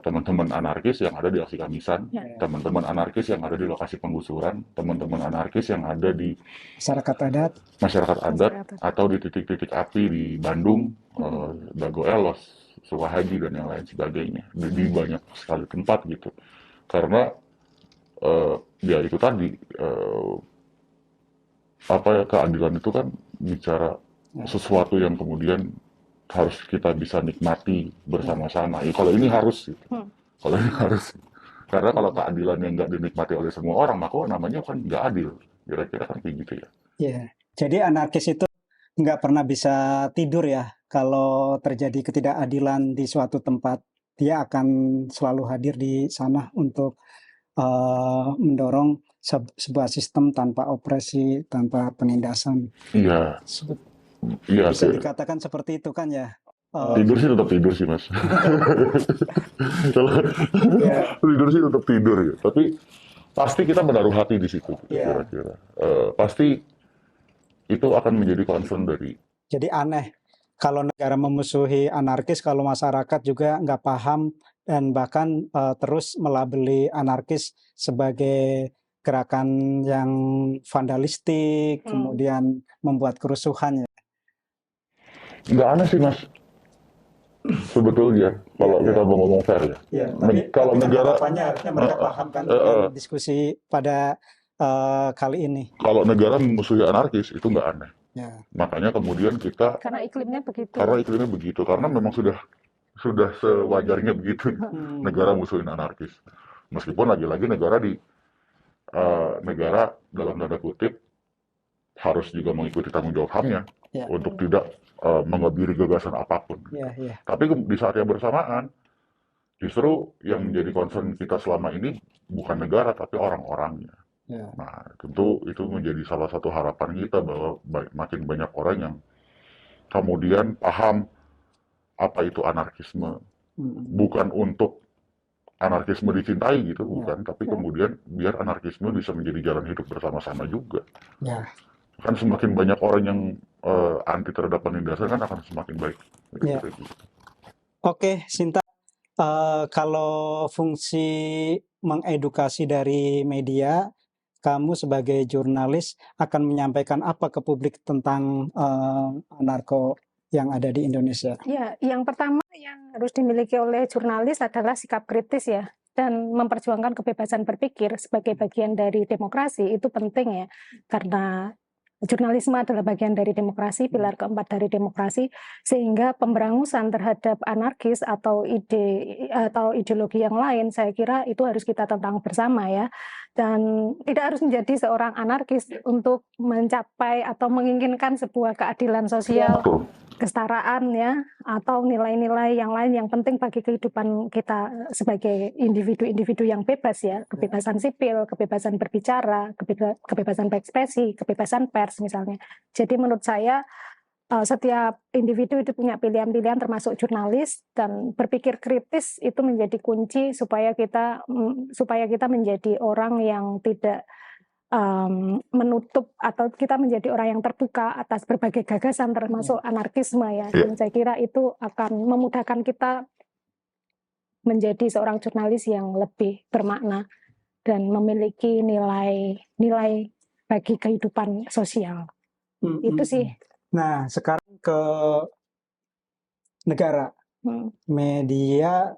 teman-teman anarkis yang ada di aksi Kamisan, teman-teman anarkis yang ada di lokasi penggusuran, teman-teman anarkis yang ada di masyarakat adat atau di titik-titik api di Bandung, Dago Elos, Sukahaji dan yang lain sebagainya, di banyak sekali tempat gitu. Karena ya itu tadi keadilan itu kan bicara sesuatu yang kemudian harus kita bisa nikmati bersama-sama. Ya, kalau ini harus, gitu. Kalau ini harus. Karena kalau keadilan yang nggak dinikmati oleh semua orang, maka namanya kan nggak adil. Kira-kira kan kayak gitu ya. Iya. Jadi anarkis itu nggak pernah bisa tidur ya. Kalau terjadi ketidakadilan di suatu tempat, dia akan selalu hadir di sana untuk mendorong sebuah sistem tanpa opresi, tanpa penindasan. Iya. Iya, Bisa dikatakan seperti itu kan ya. Tidur sih tetap tidur sih, Mas. Kalau tidur sih tetap tidur ya. Tapi pasti kita menaruh hati di situ kira-kira. Pasti itu akan menjadi concern dari. Jadi aneh kalau negara memusuhi anarkis, kalau masyarakat juga nggak paham dan bahkan terus melabeli anarkis sebagai gerakan yang vandalistik, kemudian membuat kerusuhan ya. Nggak aneh sih, Mas. Sebetulnya kalau kita mau ngomong fair ya. Kalau negara harusnya mereka paham kan diskusi pada kali ini. Kalau negara memusuhi anarkis itu nggak aneh. Ya. Makanya kemudian kita karena iklimnya begitu. Karena memang sudah sewajarnya begitu negara musuhin anarkis. Meskipun lagi-lagi negara dalam tanda kutip harus juga mengikuti tanggung jawab HAM-nya untuk tidak mengebiri gagasan apapun. Tapi di saat yang bersamaan justru yang menjadi concern kita selama ini bukan negara tapi orang-orangnya. Nah, tentu itu menjadi salah satu harapan kita bahwa makin banyak orang yang kemudian paham apa itu anarkisme. Bukan untuk anarkisme dicintai gitu, bukan. Tapi kemudian biar anarkisme bisa menjadi jalan hidup bersama-sama juga. Kan semakin banyak orang yang anti terhadap penindasan kan akan semakin baik. Oke, Sinta. Kalau fungsi mengedukasi dari media, kamu sebagai jurnalis akan menyampaikan apa ke publik tentang anarko yang ada di Indonesia? Ya, yang pertama yang harus dimiliki oleh jurnalis adalah sikap kritis ya, dan memperjuangkan kebebasan berpikir sebagai bagian dari demokrasi itu penting ya, karena jurnalisme adalah bagian dari demokrasi, pilar keempat dari demokrasi, sehingga pemberangusan terhadap anarkis atau ideologi yang lain, saya kira itu harus kita tentang bersama ya. Dan tidak harus menjadi seorang anarkis untuk mencapai atau menginginkan sebuah keadilan sosial, kesetaraan ya, atau nilai-nilai yang lain yang penting bagi kehidupan kita sebagai individu-individu yang bebas ya, kebebasan sipil, kebebasan berbicara, kebebasan berekspresi, kebebasan pers misalnya. Jadi menurut saya setiap individu itu punya pilihan-pilihan termasuk jurnalis, dan berpikir kritis itu menjadi kunci supaya kita menjadi orang yang tidak menutup, atau kita menjadi orang yang terbuka atas berbagai gagasan termasuk anarkisme ya. Dan saya kira itu akan memudahkan kita menjadi seorang jurnalis yang lebih bermakna dan memiliki nilai bagi kehidupan sosial. Itu sih. Nah, sekarang ke negara. Media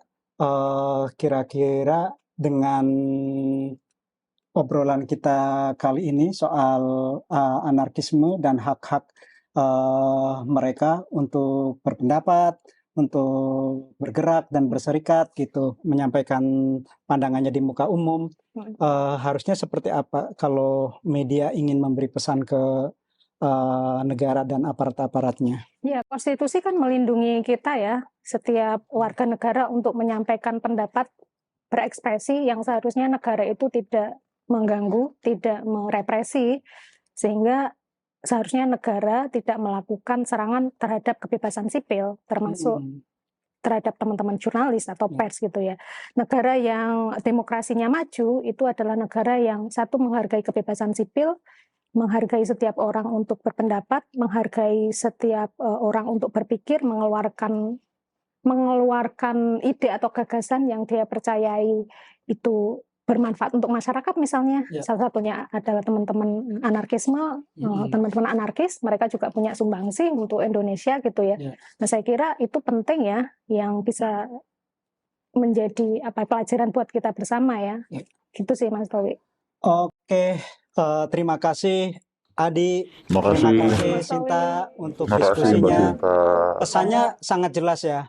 kira-kira dengan obrolan kita kali ini soal anarkisme dan hak-hak mereka untuk berpendapat, untuk bergerak dan berserikat gitu, menyampaikan pandangannya di muka umum. Harusnya seperti apa kalau media ingin memberi pesan ke negara dan aparat-aparatnya? Ya, konstitusi kan melindungi kita ya, setiap warga negara untuk menyampaikan pendapat, berekspresi, yang seharusnya negara itu tidak mengganggu, tidak merepresi, sehingga seharusnya negara tidak melakukan serangan terhadap kebebasan sipil, termasuk terhadap teman-teman jurnalis atau pers gitu ya. Negara yang demokrasinya maju itu adalah negara yang satu menghargai kebebasan sipil, menghargai setiap orang untuk berpendapat, menghargai setiap orang untuk berpikir, mengeluarkan ide atau gagasan yang dia percayai itu bermanfaat untuk masyarakat misalnya. Salah satunya adalah teman-teman anarkisme, teman-teman anarkis, mereka juga punya sumbangsi untuk Indonesia gitu ya. Nah, saya kira itu penting ya, yang bisa menjadi pelajaran buat kita bersama ya. Gitu sih Mas Towi. Oke, terima kasih Adi, Terima terima kasih. kasih Sinta untuk Terima kasih Mbak diskusinya. Sinta. Pesannya sangat jelas ya,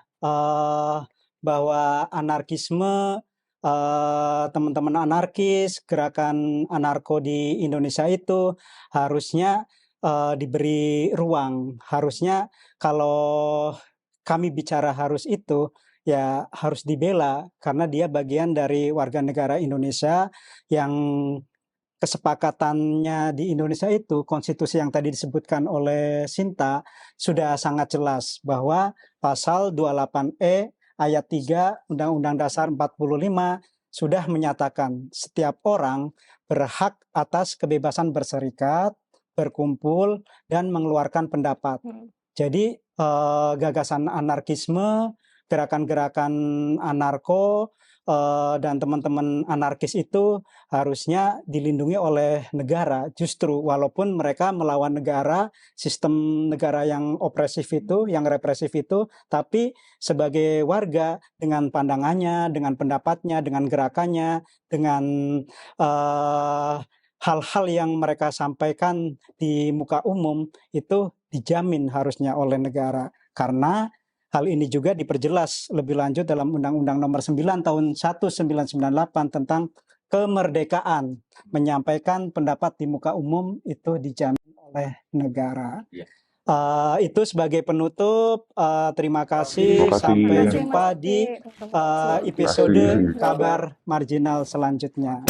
bahwa anarkisme, teman-teman anarkis, gerakan anarko di Indonesia itu harusnya diberi ruang. Harusnya kalau kami bicara harus itu, ya harus dibela karena dia bagian dari warga negara Indonesia yang kesepakatannya di Indonesia itu, konstitusi yang tadi disebutkan oleh Sinta, sudah sangat jelas bahwa pasal 28E ayat 3 Undang-Undang Dasar 45 sudah menyatakan setiap orang berhak atas kebebasan berserikat, berkumpul, dan mengeluarkan pendapat. Jadi gagasan anarkisme, gerakan-gerakan anarko, dan teman-teman anarkis itu harusnya dilindungi oleh negara, justru walaupun mereka melawan negara, sistem negara yang opresif itu, yang represif itu, tapi sebagai warga dengan pandangannya, dengan pendapatnya, dengan gerakannya, dengan hal-hal yang mereka sampaikan di muka umum itu dijamin harusnya oleh negara, karena hal ini juga diperjelas lebih lanjut dalam Undang-Undang Nomor 9 Tahun 1998 tentang kemerdekaan menyampaikan pendapat di muka umum itu dijamin oleh negara. Itu sebagai penutup. Terima kasih. Terima kasih. Sampai Terima kasih, jumpa Mas di Towi. episode Terima kasih. Kabar Marginal selanjutnya.